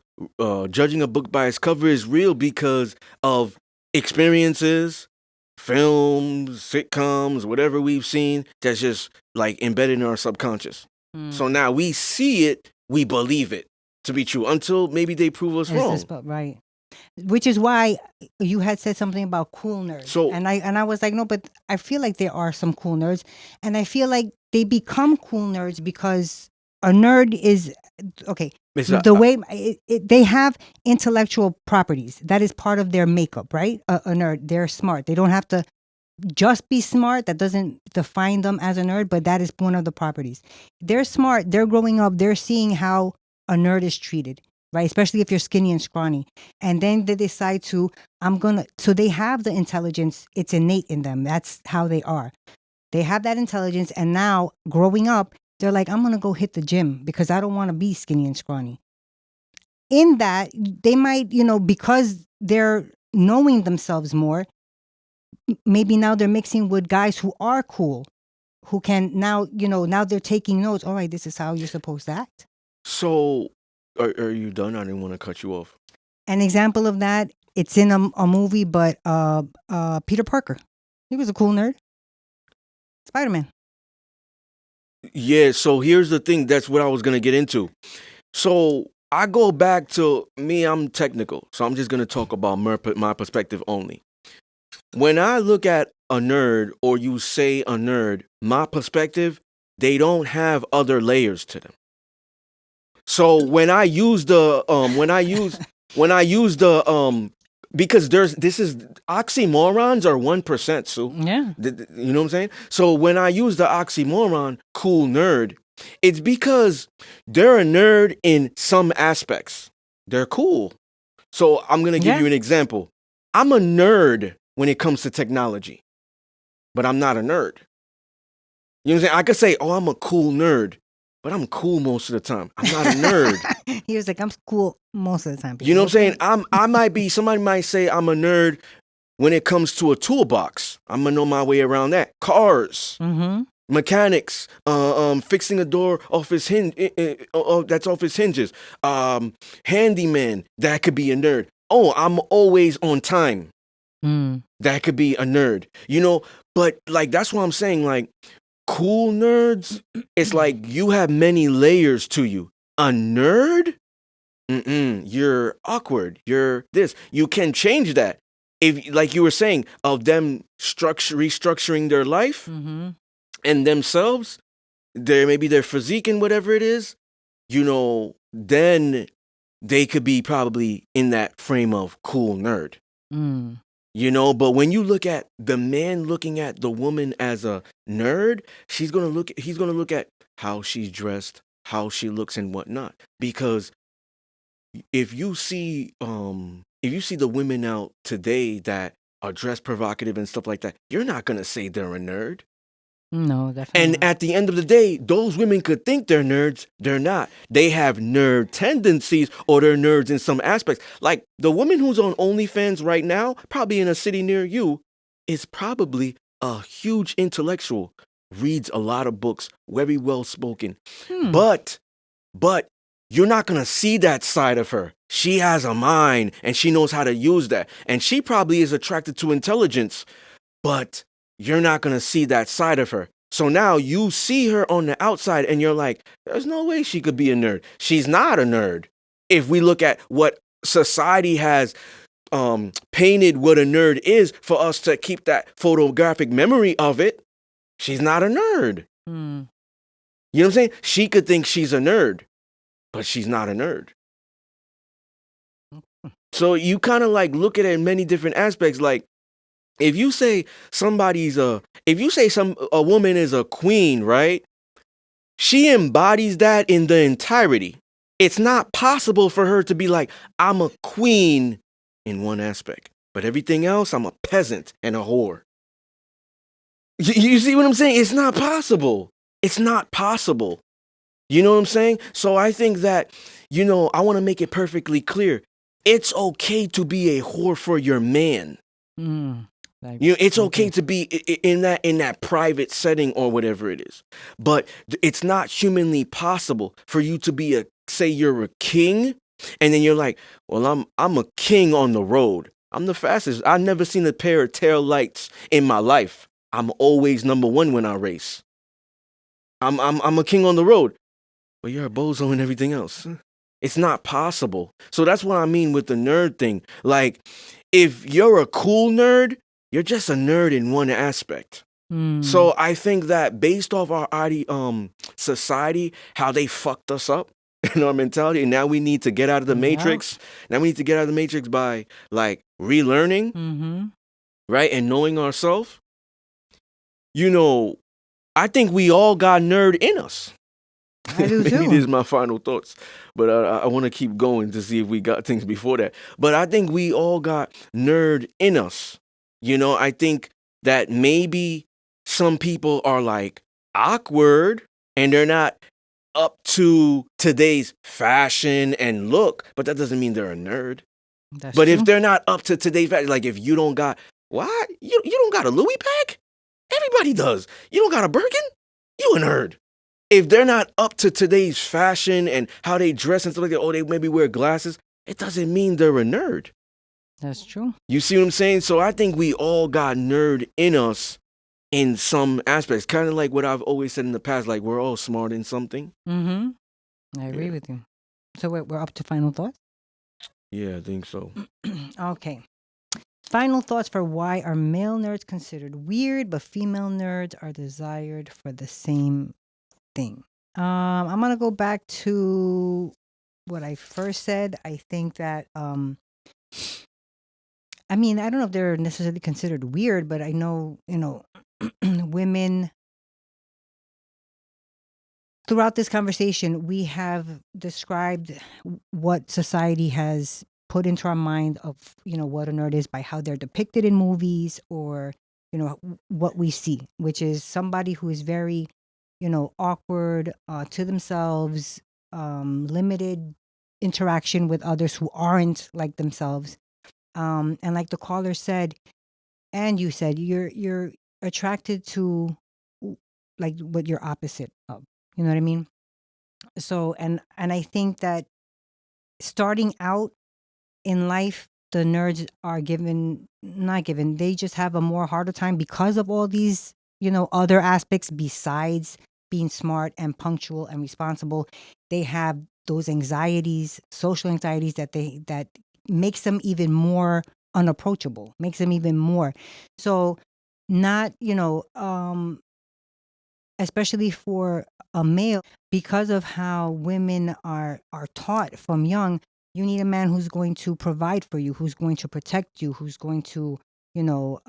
judging a book by its cover is real because of experiences, films, sitcoms, whatever we've seen that's just like embedded in our subconscious. So now we see it, we believe it to be true until maybe they prove us wrong. Right. Which is why you had said something about cool nerds. So, and I was like, no, but I feel like there are some cool nerds. And I feel like they become cool nerds because a nerd is, okay, they have intellectual properties. That is part of their makeup, right? A nerd, they're smart. They don't have to just be smart. That doesn't define them as a nerd, but that is one of the properties. They're smart. They're growing up. They're seeing how a nerd is treated. Right, especially if you're skinny and scrawny. And then they decide so they have the intelligence, it's innate in them. That's how they are. They have that intelligence, and now growing up, they're like, I'm going to go hit the gym because I don't want to be skinny and scrawny. In that, they might, because they're knowing themselves more, maybe now they're mixing with guys who are cool, who can now they're taking notes. All right, this is how you're supposed to act. So, are you done? I didn't want to cut you off. An example of that, it's in a movie, but Peter Parker. He was a cool nerd. Spider-Man. Yeah, so here's the thing. That's what I was going to get into. So I go back to me, I'm technical. So I'm just going to talk about my perspective only. When I look at a nerd or you say a nerd, my perspective, they don't have other layers to them. So when I use the because this is oxymorons are 1%, Sue. Yeah. You know what I'm saying? So when I use the oxymoron cool nerd, it's because they're a nerd in some aspects. They're cool. So I'm going to give you an example. I'm a nerd when it comes to technology, but I'm not a nerd. You know what I'm saying? I could say, oh, I'm a cool nerd, but I'm cool most of the time. I'm not a nerd. He was like, I'm cool most of the time. You know what I'm saying? I might be, somebody might say I'm a nerd when it comes to a toolbox. I'm going to know my way around that. Cars. Mm-hmm. Mechanics, fixing a door off its that's off its hinges. Handyman, that could be a nerd. Oh, I'm always on time. That could be a nerd. You know, but like that's what I'm saying. Like cool nerds, it's like you have many layers to you. A nerd, you're awkward. You're this. You can change that if, like you were saying, of them restructuring their life. Mm-hmm. And themselves, maybe their physique and whatever it is, you know, then they could be probably in that frame of cool nerd. You know, but when you look at the man looking at the woman as a nerd, he's gonna look at how she's dressed, how she looks and whatnot. Because if you see the women out today that are dressed provocative and stuff like that, you're not gonna say they're a nerd. No, definitely. And not. at the end of the day, those women could think they're nerds. They're not. They have nerd tendencies or they're nerds in some aspects. Like the woman who's on OnlyFans right now, probably in a city near you, is probably a huge intellectual, reads a lot of books, very well spoken. But you're not going to see that side of her. She has a mind and she knows how to use that. And she probably is attracted to intelligence, but you're not going to see that side of her. So now you see her on the outside and you're like, there's no way she could be a nerd. She's not a nerd. If we look at what society has painted what a nerd is for us to keep that photographic memory of it, she's not a nerd. You know what I'm saying? She could think she's a nerd, but she's not a nerd. So you kind of like look at it in many different aspects. Like, if you say a woman is a queen, right? She embodies that in the entirety. It's not possible for her to be like, I'm a queen in one aspect, but everything else, I'm a peasant and a whore. You see what I'm saying? It's not possible. It's not possible. You know what I'm saying? So I think that, you know, I want to make it perfectly clear. It's okay to be a whore for your man. You know, it's okay to be in that private setting or whatever it is, but it's not humanly possible for you to be say you're a king, and then you're like, well, I'm a king on the road. I'm the fastest. I've never seen a pair of tail lights in my life. I'm always number one when I race. I'm a king on the road, but you're a bozo and everything else. It's not possible. So that's what I mean with the nerd thing. Like, if you're a cool nerd, you're just a nerd in one aspect. So I think that based off our society, how they fucked us up in our mentality, and now we need to get out of the matrix. Now we need to get out of the matrix by like relearning, right, and knowing ourselves. You know, I think we all got nerd in us. I do too. Maybe these are my final thoughts, but I want to keep going to see if we got things before that. But I think we all got nerd in us. You know, I think that maybe some people are like awkward and they're not up to today's fashion and look, but that doesn't mean they're a nerd. That's But true. if they're not up to today's fashion, like if you don't got, what? You don't got a Louis bag? Everybody does. You don't got a Birkin? You a nerd. If they're not up to today's fashion and how they dress and stuff like that, oh, they maybe wear glasses, it doesn't mean they're a nerd. That's true. You see what I'm saying? So I think we all got nerd in us. in some aspects. Kind of like what I've always said in the past, like we're all smart in something. Mm-hmm. I agree Yeah. with you. So we're up to final thoughts? Yeah, I think so. Okay. Final thoughts for why are male nerds considered weird, but female nerds are desired for the same thing. I'm gonna go back to what I first said. I think that I mean, I don't know if they're necessarily considered weird, but I know, women throughout this conversation, we have described what society has put into our mind of, what a nerd is by how they're depicted in movies or, what we see, which is somebody who is very, awkward to themselves, limited interaction with others who aren't like themselves. And like the caller said, and you said, you're attracted to like what you're opposite of. You know what I mean? So and I think that starting out in life, the nerds are given not given, they just have a more harder time because of all these, other aspects besides being smart and punctual and responsible. They have those anxieties, social anxieties that makes them even more unapproachable, makes them even more. So not, especially for a male, because of how women are taught from young, you need a man who's going to provide for you, who's going to protect you, who's going to, you know,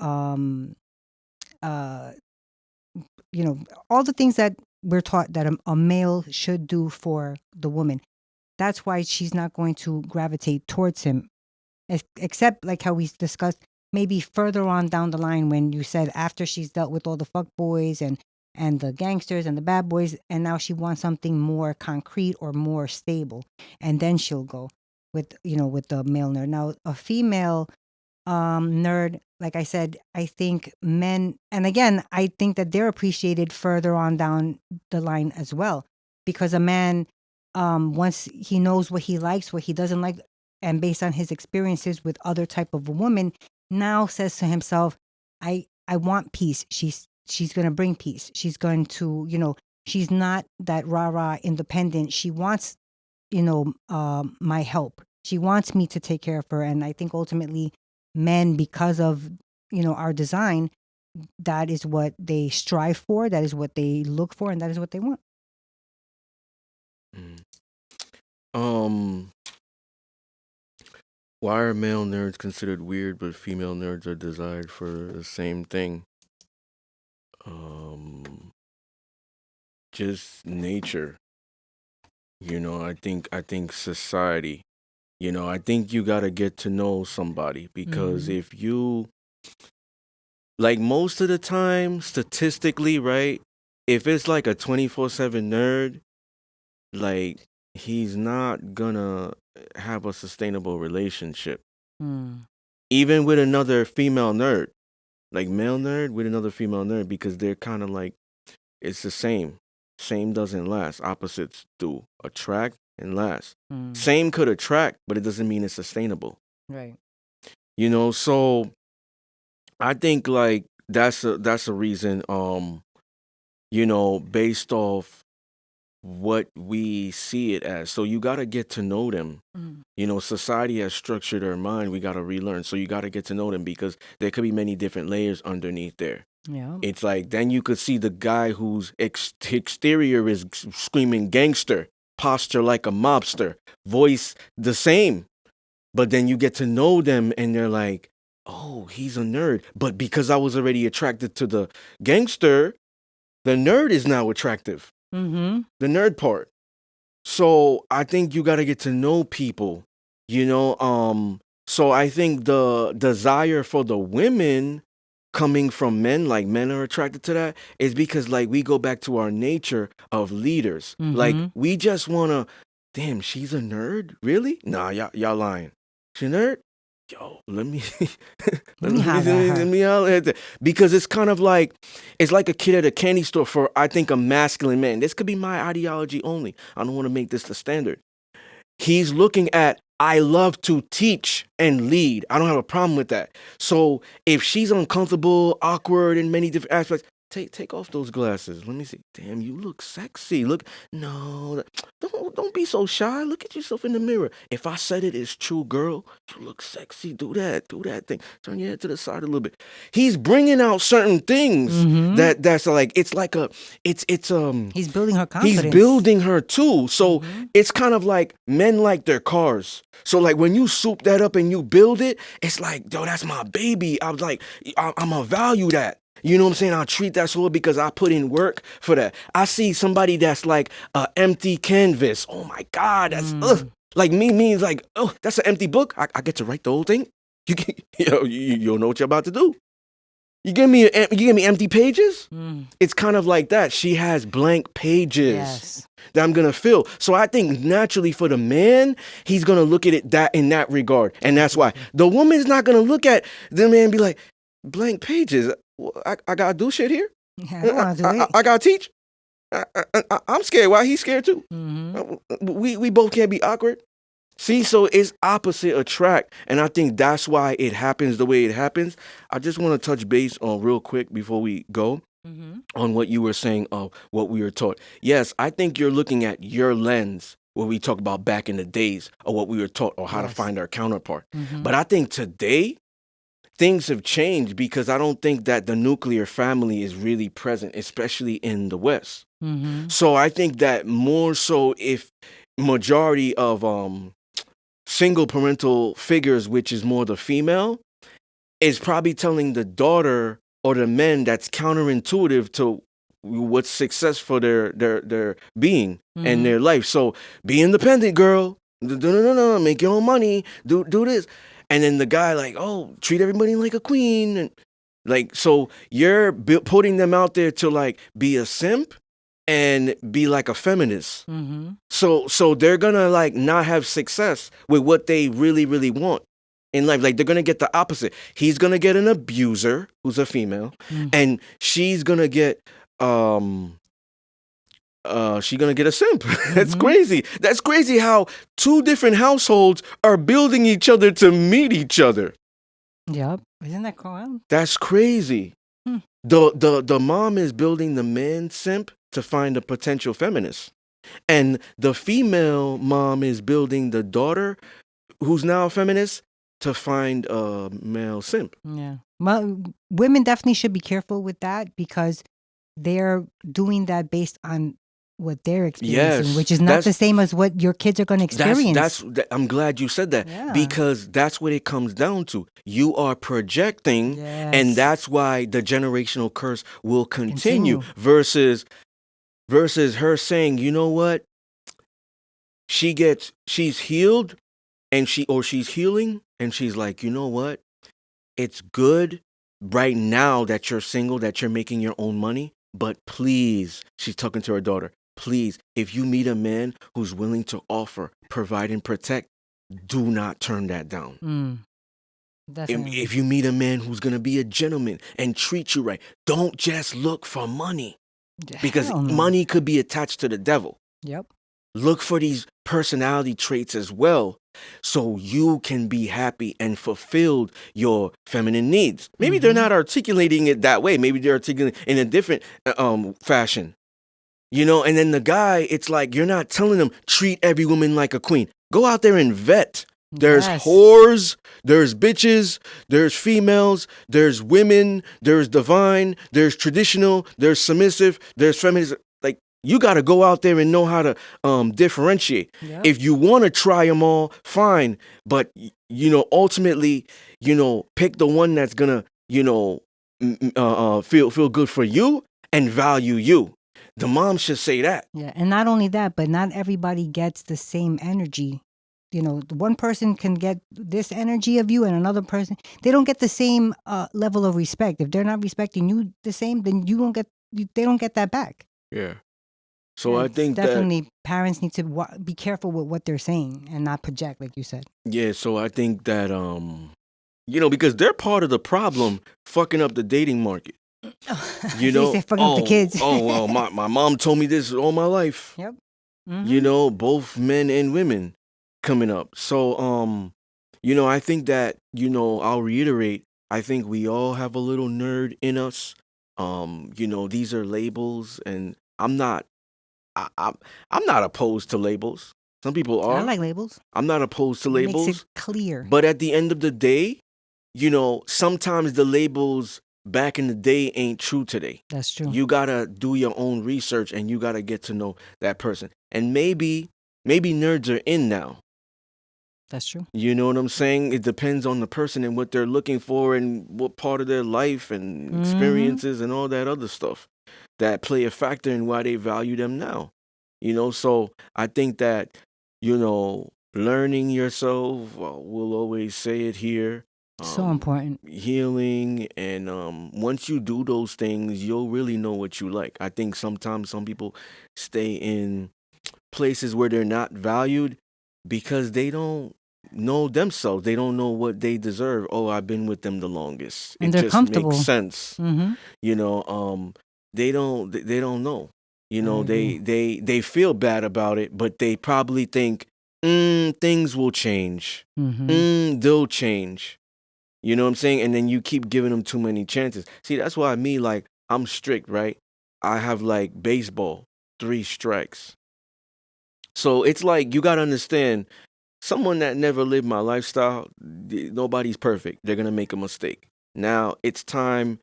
uh, all the things that we're taught that a male should do for the woman. That's why she's not going to gravitate towards him, except like how we discussed, maybe further on down the line when you said after she's dealt with all the fuck boys and the gangsters and the bad boys, and now she wants something more concrete or more stable, and then she'll go with with the male nerd. Now a female nerd, like I said, I think men, and again I think that they're appreciated further on down the line as well, because a man, once he knows what he likes, what he doesn't like, and based on his experiences with other type of a woman, now says to himself, I want peace. She's going to bring peace. She's going to, she's not that rah-rah independent. She wants, my help. She wants me to take care of her. And I think ultimately men, because of, our design, that is what they strive for. That is what they look for. And that is what they want. Mm. Why are male nerds considered weird, but female nerds are desired for the same thing? Just nature. I think society. I think you gotta get to know somebody because Mhm. if you like most of the time, statistically, right? If it's like a 24/7 nerd, like he's not gonna have a sustainable relationship. Mm. Even with another female nerd, like male nerd with another female nerd, because they're kind of like it's the same. Same doesn't last. Opposites do attract and last. Mm. Same could attract, but it doesn't mean it's sustainable. Right. So I think like that's a reason. Based off what we see it as. So you gotta get to know them. Mm. Society has structured our mind. We gotta relearn. So you gotta get to know them because there could be many different layers underneath there. Yeah. It's like then you could see the guy whose exterior is screaming gangster, posture like a mobster, voice the same. But then you get to know them and they're like, oh, he's a nerd. But because I was already attracted to the gangster, the nerd is now attractive. Mm-hmm. The nerd part. So I think you got to get to know people, you know. So I think the desire for the women coming from men, like men are attracted to that, is because like we go back to our nature of leaders. Like Mm-hmm. we just wanna, damn, she's a nerd, really? Nah, y'all lying. She a nerd? Yo, let me Let me holler at her. let me holler at that. Because it's kind of like it's like a kid at a candy store for I think a masculine man. This could be my ideology only. I don't want to make this the standard. He's looking at I love to teach and lead. I don't have a problem with that. So if she's uncomfortable, awkward in many different aspects, take off those glasses. Let me see. Damn, you look sexy. Look, no, don't be so shy. Look at yourself in the mirror. If I said it is true, girl, you look sexy. Do that thing. Turn your head to the side a little bit. He's bringing out certain things that's like it's He's building her confidence. he's building her too. So it's kind of like men like their cars. So like when you soup that up and you build it, it's like, yo, that's my baby. I was like, I'm gonna value that. You know what I'm saying? I'll treat that so because I put in work for that. I see somebody that's like an empty canvas. Oh my God, that's like me means like, oh, that's an empty book. I get to write the whole thing. You don't know what you're about to do. You give me empty pages. It's kind of like that. She has blank pages that I'm gonna fill. So I think naturally for the man, he's gonna look at it in that regard, and that's why the woman's not gonna look at the man and be like, blank pages. I gotta do shit here. Yeah, I gotta teach. I'm scared. Why he's scared too? We both can't be awkward. See, so it's opposite attract, and I think that's why it happens the way it happens. I just want to touch base on real quick before we go on what you were saying of what we were taught. Yes, I think you're looking at your lens where we talk about back in the days or what we were taught or how to find our counterpart. But I think today things have changed because I don't think that the nuclear family is really present, especially in the West. So I think that more so if majority of single parental figures, which is more the female, is probably telling the daughter or the men that's counterintuitive to what's success for their being and their life. So be independent, girl. No, make your own money. Do this. And then the guy like, oh, treat everybody like a queen. And like, so you're putting them out there to like be a simp and be like a feminist. So they're gonna like not have success with what they really, really want in life. Like they're gonna get the opposite. He's gonna get an abuser who's a female, and she's gonna get she's gonna get a simp. That's crazy. That's crazy how two different households are building each other to meet each other. Yep. Isn't that cool? That's crazy. The mom is building the man simp to find a potential feminist. And the female mom is building the daughter who's now a feminist to find a male simp. Yeah. Well, women definitely should be careful with that because they're doing that based on what they're experiencing, which is not the same as what your kids are going to experience. I'm glad you said that because that's what it comes down to. You are projecting, and that's why the generational curse will continue. Versus her saying, you know what? She's healed, and she's healing, and she's like, you know what? It's good right now that you're single, that you're making your own money, but please, she's talking to her daughter. Please, if you meet a man who's willing to offer, provide, and protect, do not turn that down. If you meet a man who's going to be a gentleman and treat you right, don't just look for money because money could be attached to the devil. Yep. Look for these personality traits as well so you can be happy and fulfilled your feminine needs. Maybe they're not articulating it that way. Maybe they're articulating it in a different fashion. You know, and then the guy, it's like, you're not telling them, treat every woman like a queen. Go out there and vet. There's whores, there's bitches, there's females, there's women, there's divine, there's traditional, there's submissive, there's feminist. Like, you got to go out there and know how to differentiate. Yep. If you want to try them all, fine. But, you know, ultimately, you know, pick the one that's going to, you know, feel good for you and value you. The mom should say that. Yeah, and not only that, but not everybody gets the same energy. You know, one person can get this energy of you and another person, they don't get the same level of respect. If they're not respecting you the same, then they don't get that back. Yeah. So I think definitely parents need to be careful with what they're saying and not project, like you said. Yeah, so I think that, you know, because they're part of the problem fucking up the dating market. You know, fucking up the kids. Well, my mom told me this all my life. Yep. You know, both men and women coming up. So, you know, I think that, you know, I'll reiterate, I think we all have a little nerd in us. These are labels, and I'm not. I'm not opposed to labels. Some people I are. like labels. I'm not opposed to It makes labels. it clear. But at the end of the day, sometimes the labels back in the day ain't true today. That's true. You gotta do your own research, and you gotta get to know that person. And maybe nerds are in now. That's true. You know what I'm saying? It depends on the person and what they're looking for and what part of their life and experiences and all that other stuff that play a factor in why they value them now. So I think that, learning yourself, we'll always say it here. So important. Healing, and once you do those things, you'll really know what you like. I think sometimes some people stay in places where they're not valued because they don't know themselves. They don't know what they deserve. Oh, I've been with them the longest. And it they're just comfortable. makes sense. Mm-hmm. They don't know. I agree. They feel bad about it, but they probably think things will change. They'll change. You know what I'm saying? And then you keep giving them too many chances. See, that's why I'm strict, right? I have baseball, 3 strikes. So it's you got to understand, someone that never lived my lifestyle, nobody's perfect. They're going to make a mistake. Now it's time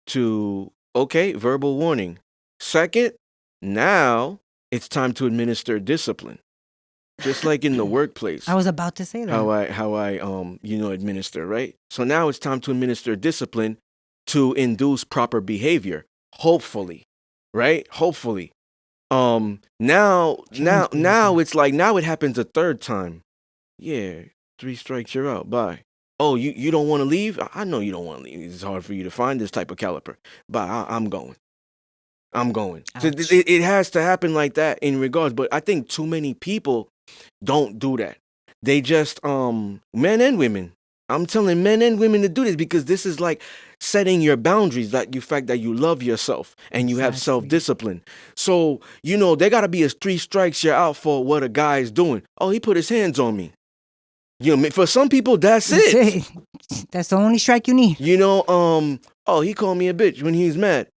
to, verbal warning. Second, now it's time to administer discipline. Just like in the workplace. I was about to say that. How I administer, right? So now it's time to administer discipline to induce proper behavior. Hopefully. Right? Hopefully. Now it's now it happens a third time. Yeah, 3 strikes, you're out. Bye. Oh, you don't want to leave? I know you don't want to leave. It's hard for you to find this type of caliper. Bye. I'm going. So it has to happen like that in regards. But I think too many people don't do that. They just men and women. I'm telling men and women to do this because this is like setting your boundaries, that you fact that you love yourself and you have self-discipline. So, there got to be a 3 strikes you're out for what a guy is doing. Oh, he put his hands on me. For some people, that's it. That's the only strike you need. Oh, he called me a bitch when he's mad.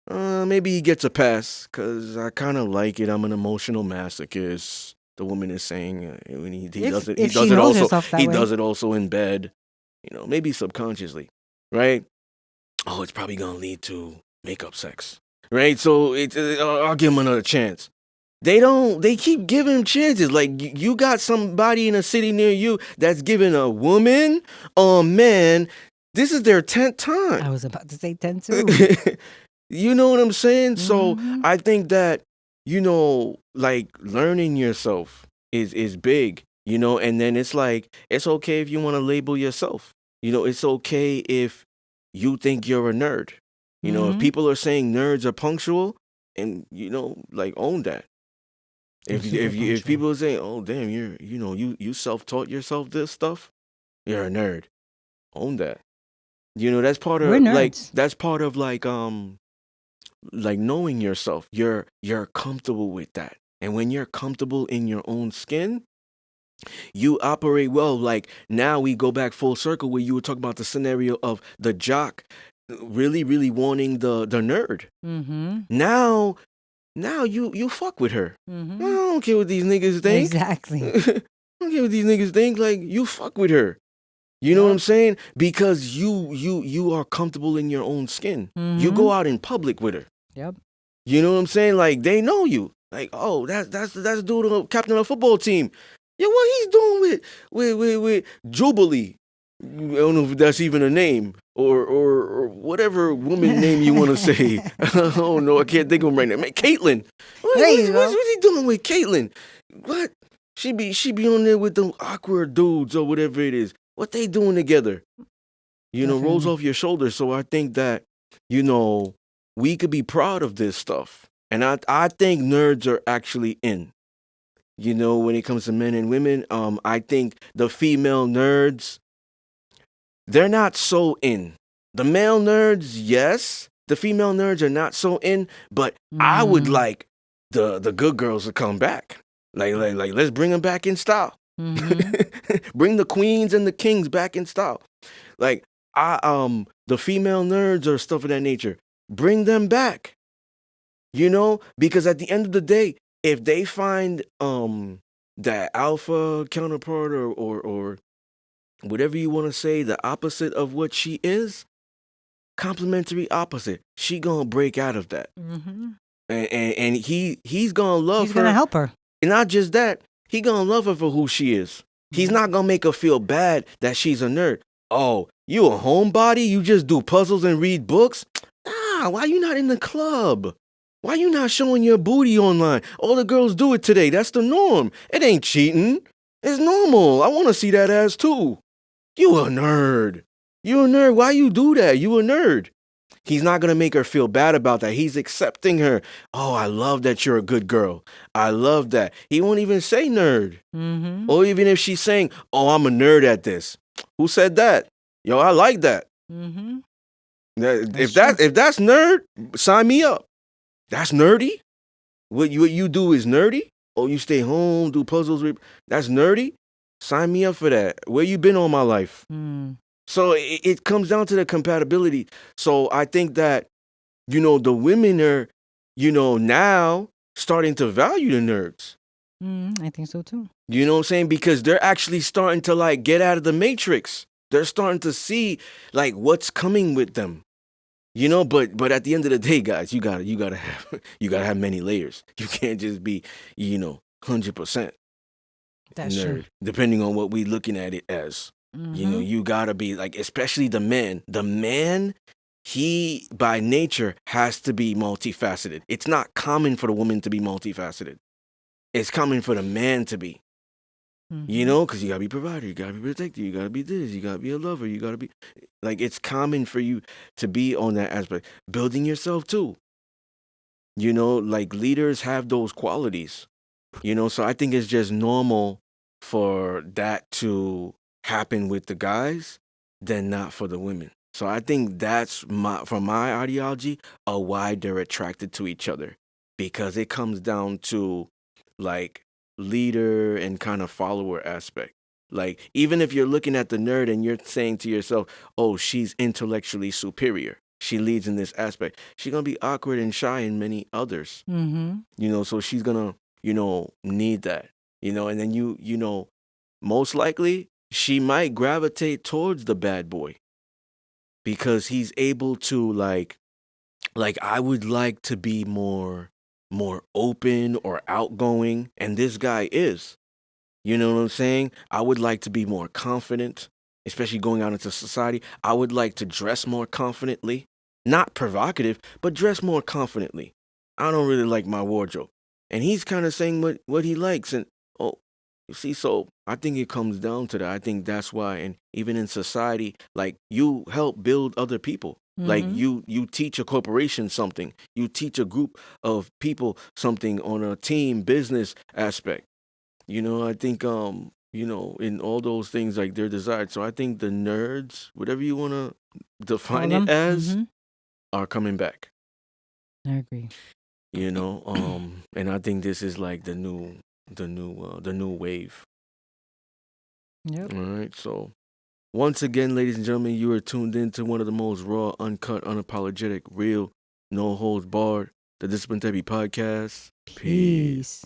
Maybe he gets a pass because I kind of like it. I'm an emotional masochist. The woman is saying when he does it. He does it also in bed. Maybe subconsciously, right? Oh, it's probably gonna lead to makeup sex, right? So I'll give him another chance. They keep giving him chances. Like you got somebody in a city near you that's giving a woman, a man, this is their 10th time. I was about to say 10 too. You know what I'm saying? So I think that, learning yourself is big, and then it's okay if you want to label yourself. It's okay if you think you're a nerd. If people are saying nerds are punctual, and own that. If people are saying, oh damn, you self-taught yourself this stuff, you're a nerd. Own that. That's part of knowing yourself. You're comfortable with that. And when you're comfortable in your own skin, you operate well. Now we go back full circle where you were talking about the scenario of the jock really, really wanting the nerd. Now you fuck with her. I don't care what these niggas think. Exactly. I don't care what these niggas think. You fuck with her. You know what I'm saying? Because you are comfortable in your own skin. You go out in public with her. Yep. You know what I'm saying? They know you. Oh, that's the dude, captain of a football team. Yeah, what he's doing with Jubilee. I don't know if that's even a name or whatever woman name you want to say. I don't know. I can't think of him right now. Man, Caitlyn. What's he doing with Caitlyn? What? She be on there with them awkward dudes or whatever it is. What they doing together? Rolls off your shoulders. So I think that, we could be proud of this stuff. And I think nerds are actually in. When it comes to men and women, I think the female nerds, they're not so in. The male nerds, yes. The female nerds are not so in, but I would like the good girls to come back. Like let's bring them back in style. Bring the queens and the kings back in style. The female nerds or stuff of that nature. bring them back. You know, because at the end of the day, if they find that alpha counterpart or whatever you want to say, the opposite of what she is, complementary opposite, she gonna break out of that. Mm-hmm. And he's gonna love He's her. gonna help her. And not just that, he gonna love her for who she is. He's not gonna make her feel bad that she's a nerd. Oh, you a homebody? You just do puzzles and read books? Nah, why you not in the club? Why you not showing your booty online? All the girls do it today. That's the norm. It ain't cheating. It's normal. I want to see that ass too. You a nerd. You a nerd. Why you do that? You a nerd. He's not going to make her feel bad about that. He's accepting her. Oh, I love that you're a good girl. I love that. He won't even say nerd. Mm-hmm. Or even if she's saying, oh, I'm a nerd at this. Who said that? Yo, I like that. Mm-hmm. If that's nerd, sign me up. That's nerdy. What you do is nerdy. Oh, you stay home, do puzzles. That's nerdy. Sign me up for that. Where you been all my life? Mm. So it comes down to the compatibility. So I think that, the women are, now starting to value the nerds. I think so too. You know what I'm saying? Because they're actually starting to like get out of the matrix. They're starting to see like what's coming with them. But at the end of the day, guys, you gotta have many layers. You can't just be, 100% That's nerd. true. Depending on what we looking at it as. Mm-hmm. You gotta be like, especially the man. The man, he by nature has to be multifaceted. It's not common for the woman to be multifaceted. It's common for the man to be. Mm-hmm. Because you gotta be provider, you gotta be protector, you gotta be this, you gotta be a lover, you gotta be like, it's common for you to be on that aspect. Building yourself too. Like leaders have those qualities. So I think it's just normal for that to happen with the guys than not for the women. So I think that's from my ideology, why they're attracted to each other. Because it comes down to like leader and kind of follower aspect. Like, even if you're looking at the nerd and you're saying to yourself, oh, she's intellectually superior, she leads in this aspect, she's gonna be awkward and shy in many others. Mm-hmm. So she's gonna, need that. And then most likely she might gravitate towards the bad boy because he's able to like I would like to be more open or outgoing, and this guy is. You know what I'm saying? I would like to be more confident, especially going out into society. I would like to dress more confidently, not provocative, but dress more confidently. I don't really like my wardrobe. And he's kind of saying what he likes. And, you see, so I think it comes down to that. I think that's why, and even in society, like, you help build other people. Like, Mm-hmm. you teach a corporation something. You teach a group of people something on a team business aspect. I think in all those things, like, they're desired. So I think the nerds, whatever you want to define it as, Mm-hmm. are coming back. I agree. And I think this is like the new wave. Yep. All right. So once again, ladies and gentlemen, you are tuned in to one of the most raw, uncut, unapologetic, real, no holds barred, the Discipline Therapy Podcast. Peace. Peace.